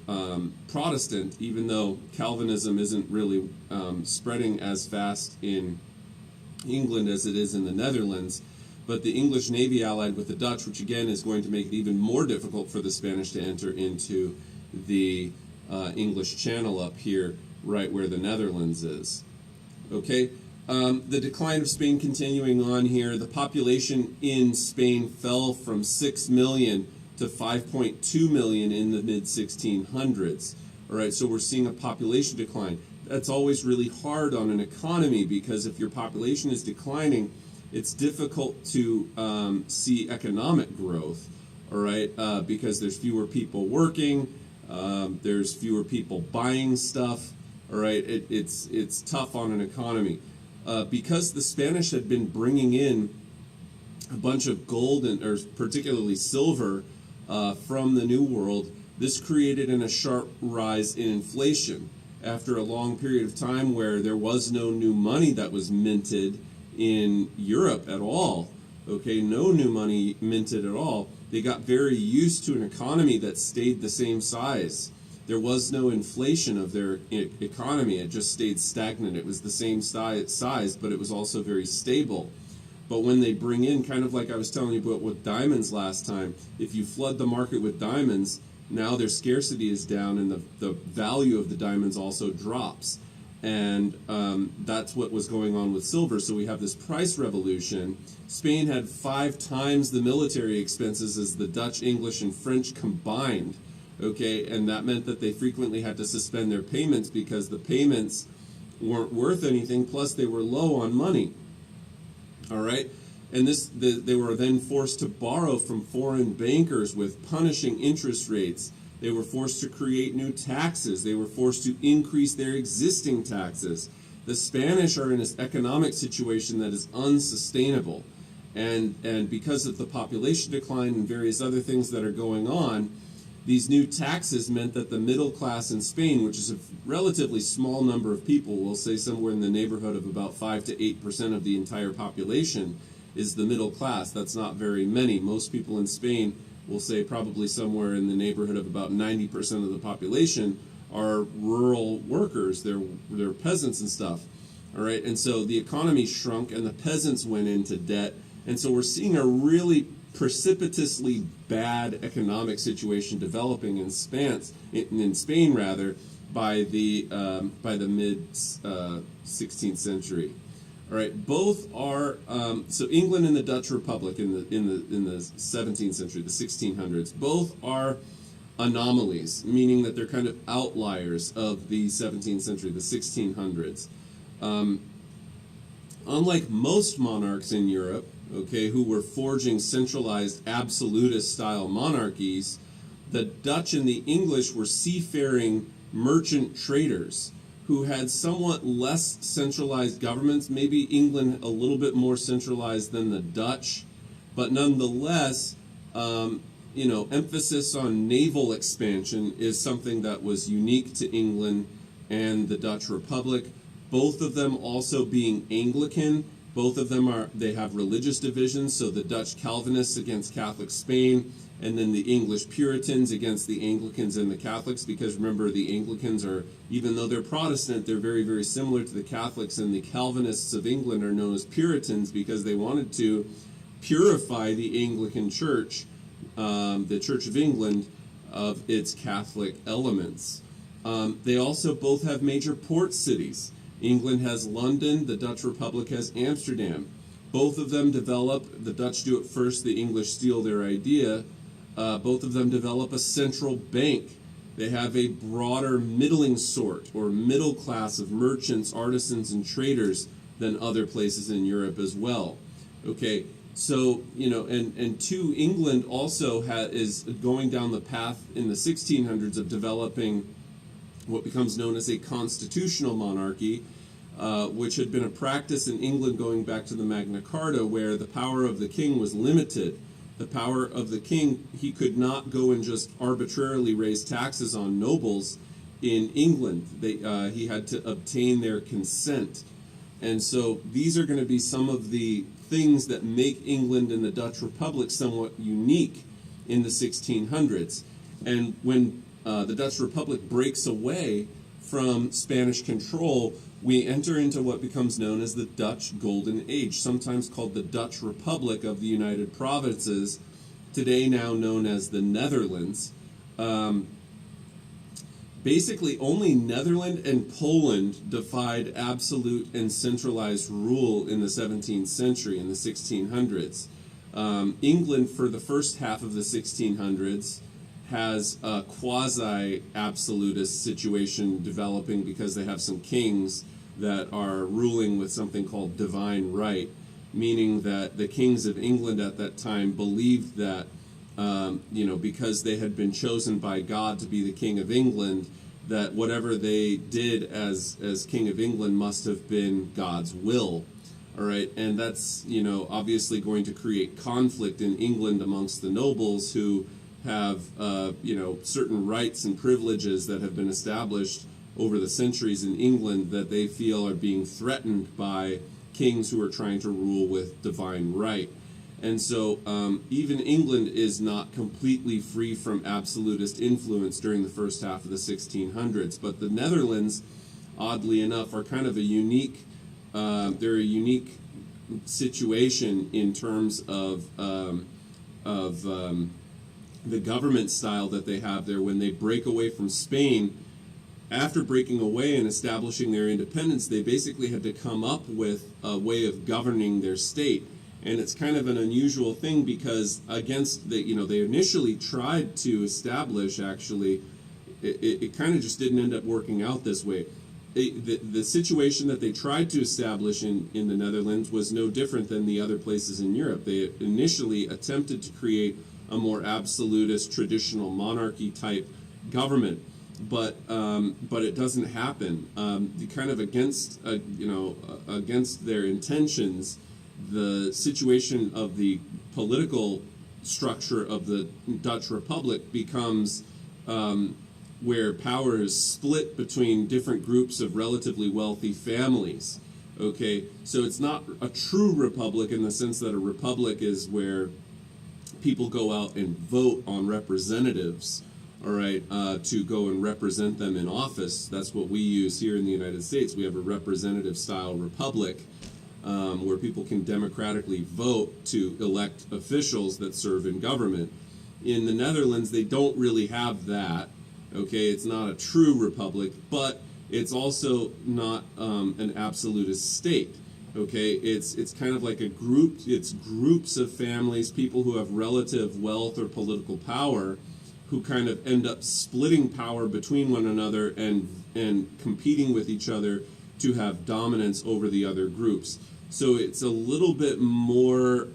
Protestant, even though Calvinism isn't really spreading as fast in England as it is in the Netherlands. But the English navy allied with the Dutch, which again is going to make it even more difficult for the Spanish to enter into the English Channel up here, right where the Netherlands is. Okay, the decline of Spain continuing on here. The population in Spain fell from 6 million to 5.2 million in the mid-1600s. All right, so we're seeing a population decline. That's always really hard on an economy, because if your population is declining, it's difficult to see economic growth, all right, because there's fewer people working, there's fewer people buying stuff, all right, it's tough on an economy. Because the Spanish had been bringing in a bunch of gold, or particularly silver, from the New World, this created a sharp rise in inflation. After a long period of time where there was no new money that was minted in Europe at all, okay, no new money minted at all, they got very used to an economy that stayed the same size. There was no inflation of their economy. It just stayed stagnant. It was the same size, but it was also very stable. But when they bring in, kind of like I was telling you about with diamonds last time, if you flood the market with diamonds, now their scarcity is down, and the value of the diamonds also drops. And that's what was going on with silver. So we have this price revolution. Spain had 5 times the military expenses as the Dutch, English, and French combined. Okay, and that meant that they frequently had to suspend their payments because the payments weren't worth anything, plus they were low on money. All right, and they were then forced to borrow from foreign bankers with punishing interest rates. They were forced to create new taxes. They were forced to increase their existing taxes. The Spanish are in this economic situation that is unsustainable. And because of the population decline and various other things that are going on, these new taxes meant that the middle class in Spain, which is a relatively small number of people, we'll say somewhere in the neighborhood of about 5 to 8% of the entire population, is the middle class. That's not very many. Most people in Spain, we'll say probably somewhere in the neighborhood of about 90% of the population, are rural workers. They're peasants and stuff. All right, and so the economy shrunk and the peasants went into debt. And so we're seeing a really precipitously bad economic situation developing in Spain rather, by the mid 16th century. All right, both are so England and the Dutch Republic in the 17th century, the 1600s. Both are anomalies, meaning that they're kind of outliers of the 17th century, the 1600s. Unlike most monarchs in Europe, okay, who were forging centralized absolutist style monarchies, the Dutch and the English were seafaring merchant traders who had somewhat less centralized governments, maybe England a little bit more centralized than the Dutch, but nonetheless, emphasis on naval expansion is something that was unique to England and the Dutch Republic. Both of them also being Anglican. Both of them they have religious divisions, so the Dutch Calvinists against Catholic Spain, and then the English Puritans against the Anglicans and the Catholics, because remember, the Anglicans are, even though they're Protestant, they're very, very similar to the Catholics, and the Calvinists of England are known as Puritans because they wanted to purify the Anglican Church, the Church of England, of its Catholic elements. They also both have major port cities. England has London, the Dutch Republic has Amsterdam. Both of them develop, the Dutch do it first, the English steal their idea. Both of them develop a central bank. They have a broader middling sort or middle class of merchants, artisans, and traders than other places in Europe as well. Okay, so, and two, England also is going down the path in the 1600s of developing what becomes known as a constitutional monarchy, which had been a practice in England going back to the Magna Carta, where the power of the king was limited. The power of the king, he could not go and just arbitrarily raise taxes on nobles in England. He had to obtain their consent. And so these are going to be some of the things that make England and the Dutch Republic somewhat unique in the 1600s. And when the Dutch Republic breaks away from Spanish control, we enter into what becomes known as the Dutch Golden Age, sometimes called the Dutch Republic of the United Provinces, today now known as the Netherlands. Basically, only Netherlands and Poland defied absolute and centralized rule in the 17th century, in the 1600s. England, for the first half of the 1600s, has a quasi-absolutist situation developing because they have some kings that are ruling with something called divine right, meaning that the kings of England at that time believed that, because they had been chosen by God to be the king of England, that whatever they did as king of England must have been God's will. All right, and that's, obviously going to create conflict in England amongst the nobles who have, certain rights and privileges that have been established over the centuries in England that they feel are being threatened by kings who are trying to rule with divine right. And so even England is not completely free from absolutist influence during the first half of the 1600s. But the Netherlands, oddly enough, are kind of a unique, they're a unique situation in terms of the government style that they have there. When they break away from Spain, after breaking away and establishing their independence, they basically had to come up with a way of governing their state. And it's kind of an unusual thing because against they initially tried to establish, actually, it kind of just didn't end up working out this way. The situation that they tried to establish in the Netherlands was no different than the other places in Europe. They initially attempted to create a more absolutist, traditional monarchy type government, but it doesn't happen. Kind of against against their intentions, the situation of the political structure of the Dutch Republic becomes where power is split between different groups of relatively wealthy families. Okay, so it's not a true republic in the sense that a republic is where people go out and vote on representatives, all right, to go and represent them in office. That's what we use here in the United States. We have a representative style republic where people can democratically vote to elect officials that serve in government. In the Netherlands, they don't really have that. Okay, it's not a true republic, but it's also not an absolutist state. Okay, it's kind of like a group. It's groups of families, people who have relative wealth or political power, who kind of end up splitting power between one another and competing with each other to have dominance over the other groups. So it's a little bit more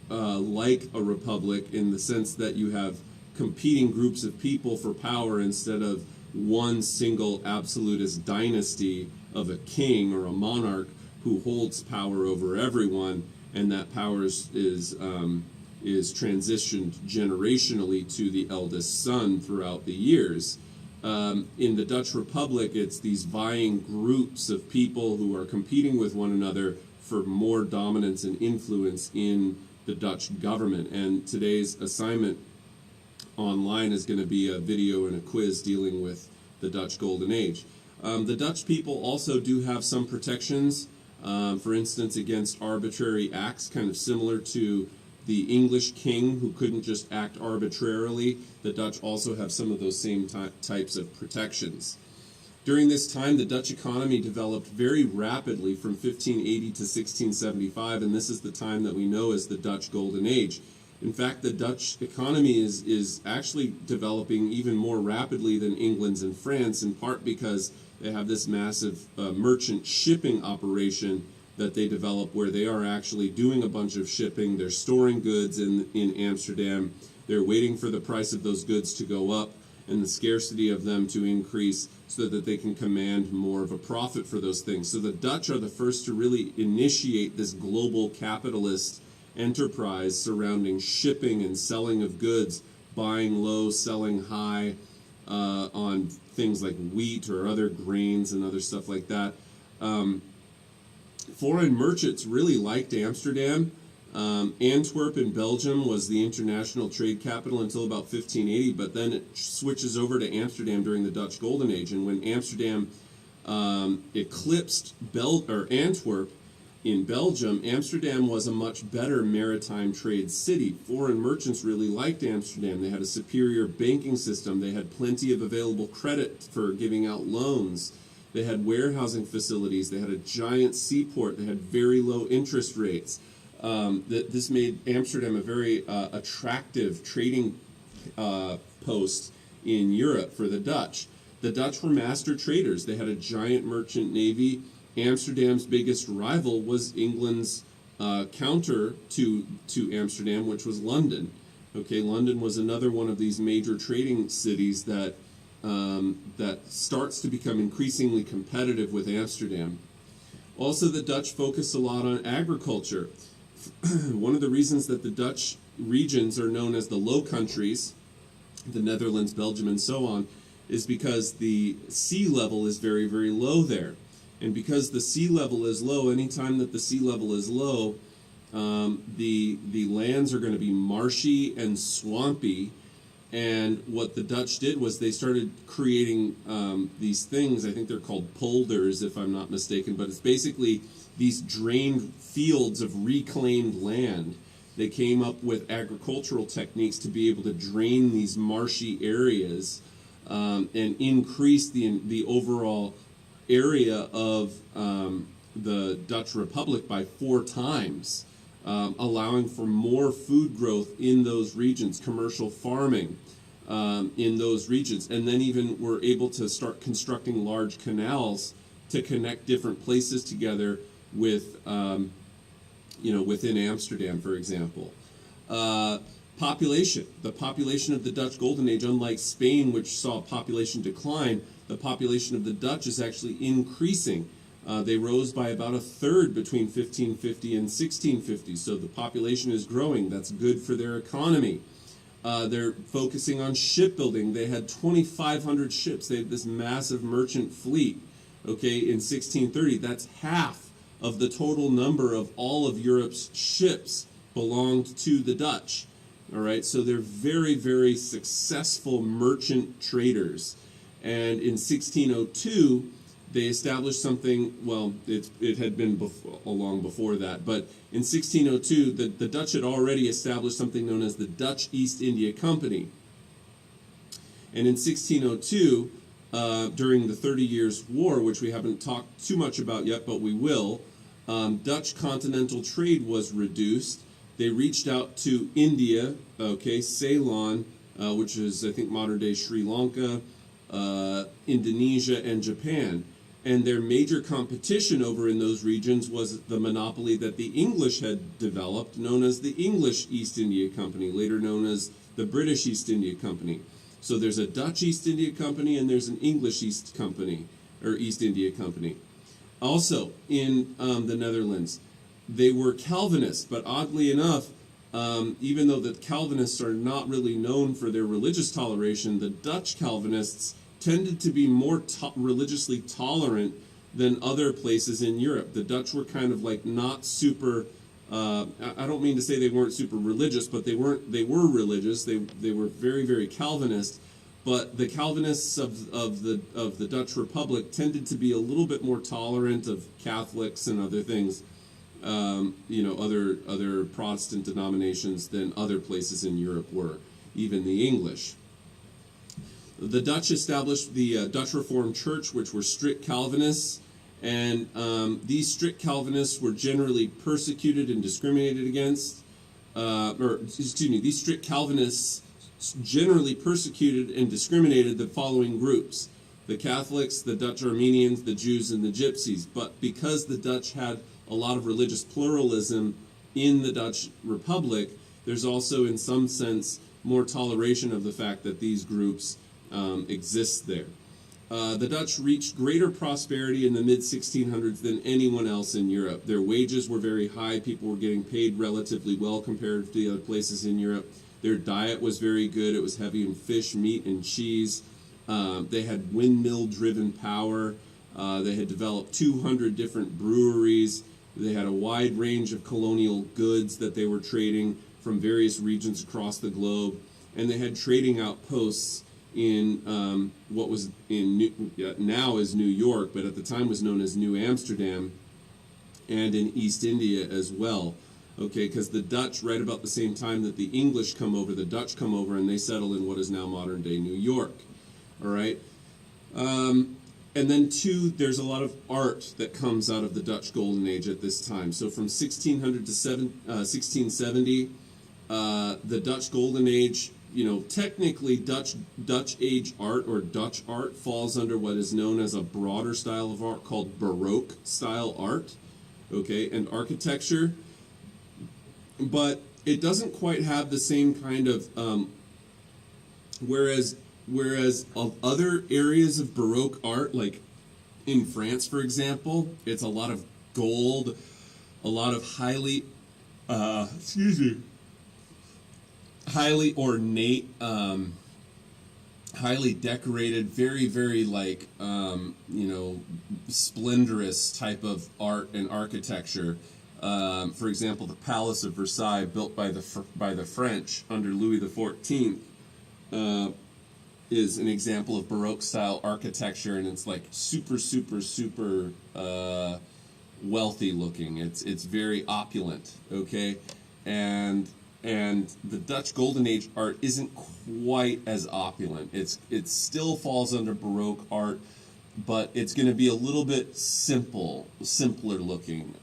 like a republic in the sense that you have competing groups of people for power instead of one single absolutist dynasty of a king or a monarch who holds power over everyone, and that power is transitioned generationally to the eldest son throughout the years. In the Dutch Republic, it's these vying groups of people who are competing with one another for more dominance and influence in the Dutch government. And today's assignment online is going to be a video and a quiz dealing with the Dutch Golden Age. The Dutch people also do have some protections, for instance, against arbitrary acts, kind of similar to the English king who couldn't just act arbitrarily. The Dutch also have some of those same types of protections. During this time, the Dutch economy developed very rapidly from 1580 to 1675, and this is the time that we know as the Dutch Golden Age. In fact, the Dutch economy is actually developing even more rapidly than England's and France, in part because they have this massive merchant shipping operation that they develop where they are actually doing a bunch of shipping. They're storing goods in Amsterdam. They're waiting for the price of those goods to go up and the scarcity of them to increase so that they can command more of a profit for those things. So the Dutch are the first to really initiate this global capitalist enterprise surrounding shipping and selling of goods, buying low, selling high on things like wheat or other grains and other stuff like that. Foreign merchants really liked Amsterdam. Antwerp in Belgium was the international trade capital until about 1580, but then it switches over to Amsterdam during the Dutch Golden Age. And when Amsterdam eclipsed Antwerp in Belgium, Amsterdam was a much better maritime trade city. Foreign merchants really liked Amsterdam. They had a superior banking system. They had plenty of available credit for giving out loans. They had warehousing facilities. They had a giant seaport. They had very low interest rates. This made Amsterdam a very attractive trading post in Europe for the Dutch. The Dutch were master traders. They had a giant merchant navy. Amsterdam's biggest rival was England's counter to Amsterdam, which was London. Okay, London was another one of these major trading cities that starts to become increasingly competitive with Amsterdam. Also, the Dutch focused a lot on agriculture. One of the reasons that the Dutch regions are known as the Low Countries, the Netherlands, Belgium, and so on, is because the sea level is very, very low there. And because the sea level is low, anytime that the sea level is low, the lands are going to be marshy and swampy. And what the Dutch did was they started creating these things. I think they're called polders, if I'm not mistaken, but it's basically these drained fields of reclaimed land. They came up with agricultural techniques to be able to drain these marshy areas and increase the overall area of the Dutch Republic by 4 times, allowing for more food growth in those regions, commercial farming in those regions, and then even were able to start constructing large canals to connect different places together with, within Amsterdam, for example. Population. The population of the Dutch Golden Age, unlike Spain, which saw population decline, the population of the Dutch is actually increasing. They rose by about 1/3 between 1550 and 1650, so the population is growing. That's good for their economy. They're focusing on shipbuilding. They had 2,500 ships. They had this massive merchant fleet. Okay, in 1630, that's half of the total number of all of Europe's ships belonged to the Dutch. All right, so they're very, very successful merchant traders. And in 1602, they established something, well, it had been long before that, but in 1602, the Dutch had already established something known as the Dutch East India Company. And in 1602, during the 30 Years' War, which we haven't talked too much about yet, but we will, Dutch continental trade was reduced. They reached out to India, okay, Ceylon, which is, I think, modern-day Sri Lanka, Indonesia, and Japan. And their major competition over in those regions was the monopoly that the English had developed, known as the English East India Company, later known as the British East India Company. So there's a Dutch East India Company and there's an English East India Company. Also, in the Netherlands, they were Calvinists, but oddly enough, even though the Calvinists are not really known for their religious toleration, the Dutch Calvinists tended to be more religiously tolerant than other places in Europe. The Dutch were kind of like not super, I don't mean to say they weren't super religious, but they were religious. They were very, very Calvinist. But the Calvinists of the Dutch Republic tended to be a little bit more tolerant of Catholics and other things, other Protestant denominations than other places in Europe were, even the English. The Dutch established the Dutch Reformed Church, which were strict Calvinists, and these strict Calvinists were generally persecuted and discriminated against. These strict Calvinists generally persecuted and discriminated the following groups: the Catholics, the Dutch Armenians, the Jews, and the Gypsies. But because the Dutch had a lot of religious pluralism in the Dutch Republic, there's also, in some sense, more toleration of the fact that these groups exist there. The Dutch reached greater prosperity in the mid-1600s than anyone else in Europe. Their wages were very high. People were getting paid relatively well compared to the other places in Europe. Their diet was very good. It was heavy in fish, meat, and cheese. They had windmill-driven power. They had developed 200 different breweries. They had a wide range of colonial goods that they were trading from various regions across the globe. And they had trading outposts in what was now is New York, but at the time was known as New Amsterdam, and in East India as well. Okay, because the Dutch, right about the same time that the English come over, the Dutch come over and they settle in what is now modern-day New York. All right. And then, too, there's a lot of art that comes out of the Dutch Golden Age at this time. So from 1600 to 1670, the Dutch Golden Age, technically Dutch Age art or Dutch art falls under what is known as a broader style of art called Baroque style art, okay, and architecture. But it doesn't quite have the same kind of, whereas of other areas of Baroque art, like in France, for example, it's a lot of gold, a lot of highly ornate, highly decorated, very, very splendorous type of art and architecture. For example, the Palace of Versailles, built by the French under Louis XIV, is an example of Baroque style architecture, and it's like super, super, super wealthy looking. It's very opulent, okay, and the Dutch Golden Age art isn't quite as opulent. It still falls under Baroque art, but it's going to be a little bit simpler looking.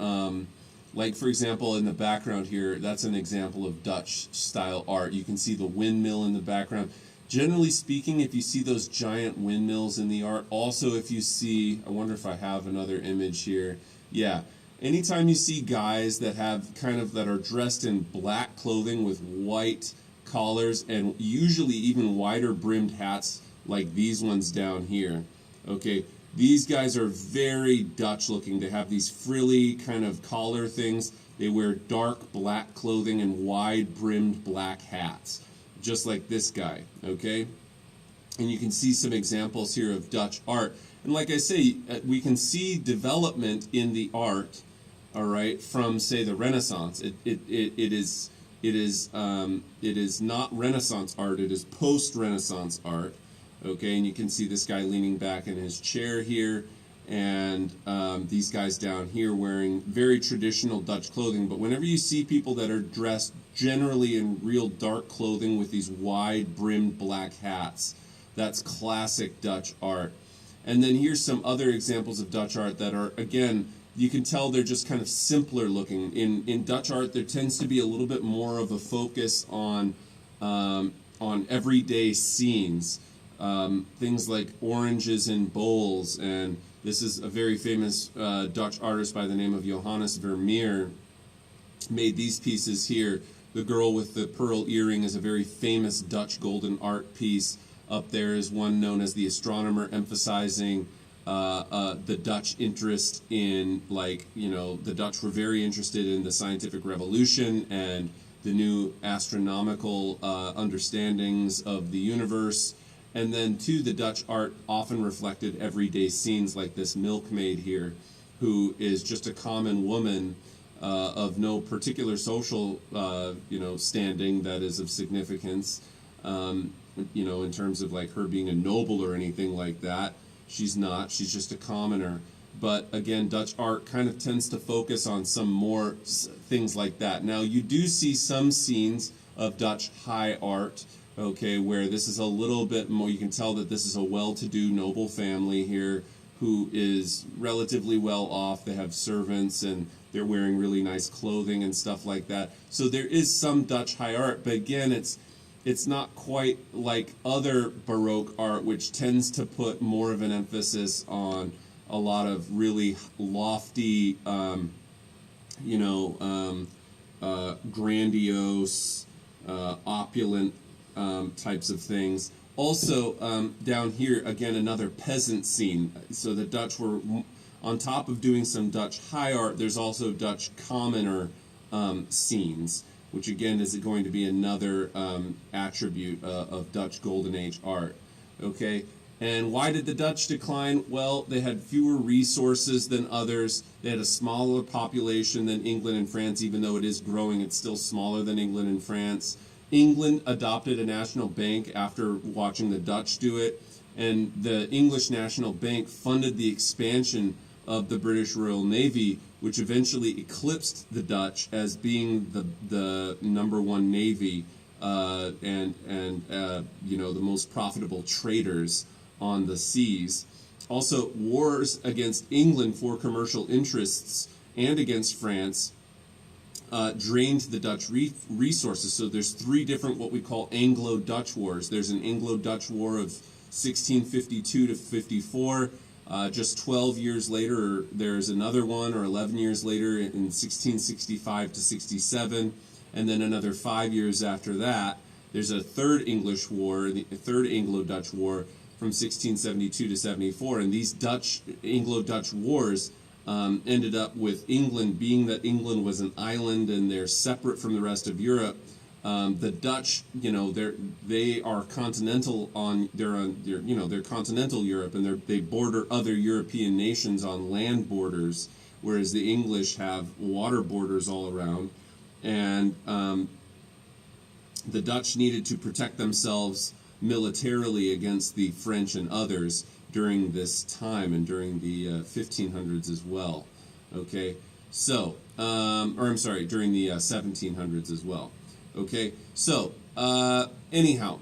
Like, for example, in the background here, that's an example of Dutch style art. You can see the windmill in the background. Generally speaking, if you see those giant windmills in the art, also if you see, I wonder if I have another image here. Yeah, anytime you see guys that are dressed in black clothing with white collars and usually even wider brimmed hats like these ones down here, okay, these guys are very Dutch looking. They have these frilly kind of collar things. They wear dark black clothing and wide brimmed black hats. just like this guy, okay? And you can see some examples here of Dutch art. And like I say, we can see development in the art, all right, from, say, the Renaissance. It is not Renaissance art, it is post-Renaissance art, okay? And you can see this guy leaning back in his chair here, and these guys down here wearing very traditional Dutch clothing. But whenever you see people that are dressed generally in real dark clothing with these wide-brimmed black hats, that's classic Dutch art. And then here's some other examples of Dutch art that are, again, you can tell they're just kind of simpler looking. In Dutch art, there tends to be a little bit more of a focus on everyday scenes. Things like oranges in bowls, and this is a very famous Dutch artist by the name of Johannes Vermeer made these pieces here. The girl with the pearl earring is a very famous Dutch golden art piece. Up there is one known as The Astronomer, emphasizing the Dutch interest in, like, you know, the Dutch were very interested in the scientific revolution and the new astronomical understandings of the universe. And then, too, the Dutch art often reflected everyday scenes, like this milkmaid here, who is just a common woman of no particular social, standing that is of significance, in terms of, like, her being a noble or anything like that. She's not. She's just a commoner. But, again, Dutch art kind of tends to focus on some more things like that. Now, you do see some scenes of Dutch high art, okay, where this is a little bit more, you can tell that this is a well-to-do noble family here who is relatively well off. They have servants and they're wearing really nice clothing and stuff like that. So there is some Dutch high art, but again, it's not quite like other Baroque art, which tends to put more of an emphasis on a lot of really lofty, grandiose, opulent types of things. Also, down here, again, another peasant scene. So the Dutch were, on top of doing some Dutch high art, there's also Dutch commoner scenes, which again is going to be another attribute of Dutch Golden Age art. Okay, and why did the Dutch decline? Well, they had fewer resources than others. They had a smaller population than England and France. Even though it is growing, it's still smaller than England and France. England adopted a national bank after watching the Dutch do it, and the English National Bank funded the expansion of the British Royal Navy, which eventually eclipsed the Dutch as being the number one navy and the most profitable traders on the seas. Also, wars against England for commercial interests and against France drained the Dutch resources. So there's three different what we call Anglo-Dutch wars. There's an Anglo-Dutch war of 1652 to 54. Just 12 years later, there's another one, or 11 years later in 1665 to 67. And then another 5 years after that, there's a third English war, the third Anglo-Dutch war from 1672 to 74. And these Anglo-Dutch wars ended up with England, being that England was an island and they're separate from the rest of Europe. The Dutch, they are continental they're continental Europe, and they border other European nations on land borders, whereas the English have water borders all around. And the Dutch needed to protect themselves militarily against the French and others during this time, and during the 1500s as well. Okay, so, during the 1700s as well. Okay, so, anyhow,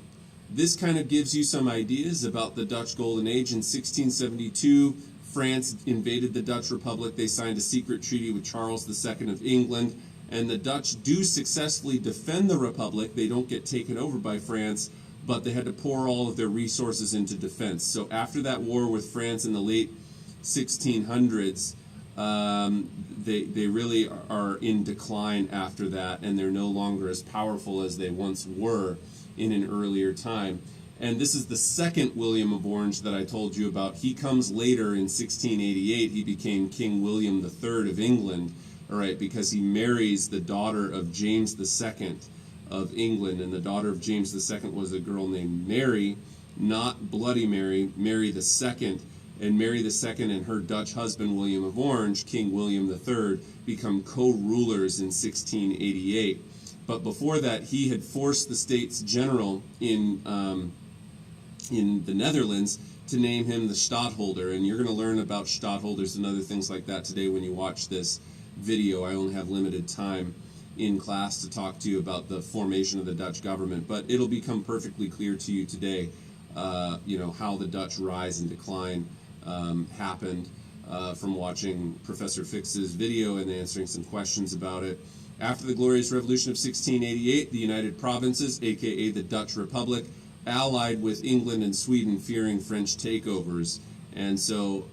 this kind of gives you some ideas about the Dutch Golden Age. In 1672, France invaded the Dutch Republic. They signed a secret treaty with Charles II of England, and the Dutch do successfully defend the Republic. They don't get taken over by France, but they had to pour all of their resources into defense. So after that war with France in the late 1600s, they really are in decline after that, and they're no longer as powerful as they once were in an earlier time. And this is the second William of Orange that I told you about. He comes later in 1688. He became King William III of England, all right, because he marries the daughter of James II, of England. And the daughter of James II was a girl named Mary, not Bloody Mary, Mary II. And Mary II and her Dutch husband, William of Orange, King William III, become co-rulers in 1688. But before that, he had forced the States General in the Netherlands to name him the Stadtholder. And you're going to learn about Stadtholders and other things like that today when you watch this video. I only have limited time in class to talk to you about the formation of the Dutch government, but it'll become perfectly clear to you today, how the Dutch rise and decline happened from watching Professor Fix's video and answering some questions about it. After the Glorious Revolution of 1688, the United Provinces, aka the Dutch Republic, allied with England and Sweden, fearing French takeovers. And so,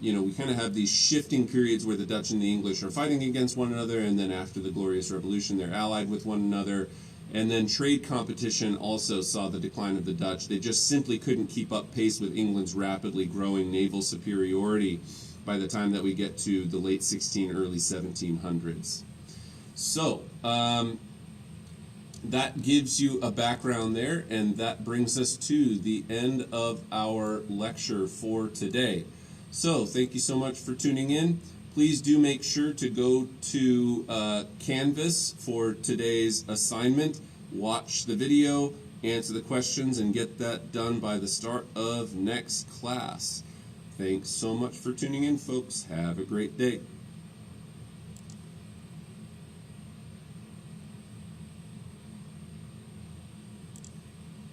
we kind of have these shifting periods where the Dutch and the English are fighting against one another, and then after the Glorious Revolution, they're allied with one another. And then trade competition also saw the decline of the Dutch. They just simply couldn't keep up pace with England's rapidly growing naval superiority by the time that we get to the late early 1700s. So, that gives you a background there, and that brings us to the end of our lecture for today. So, thank you so much for tuning in. Please do make sure to go to Canvas for today's assignment, watch the video, answer the questions, and get that done by the start of next class. Thanks so much for tuning in, folks. Have a great day.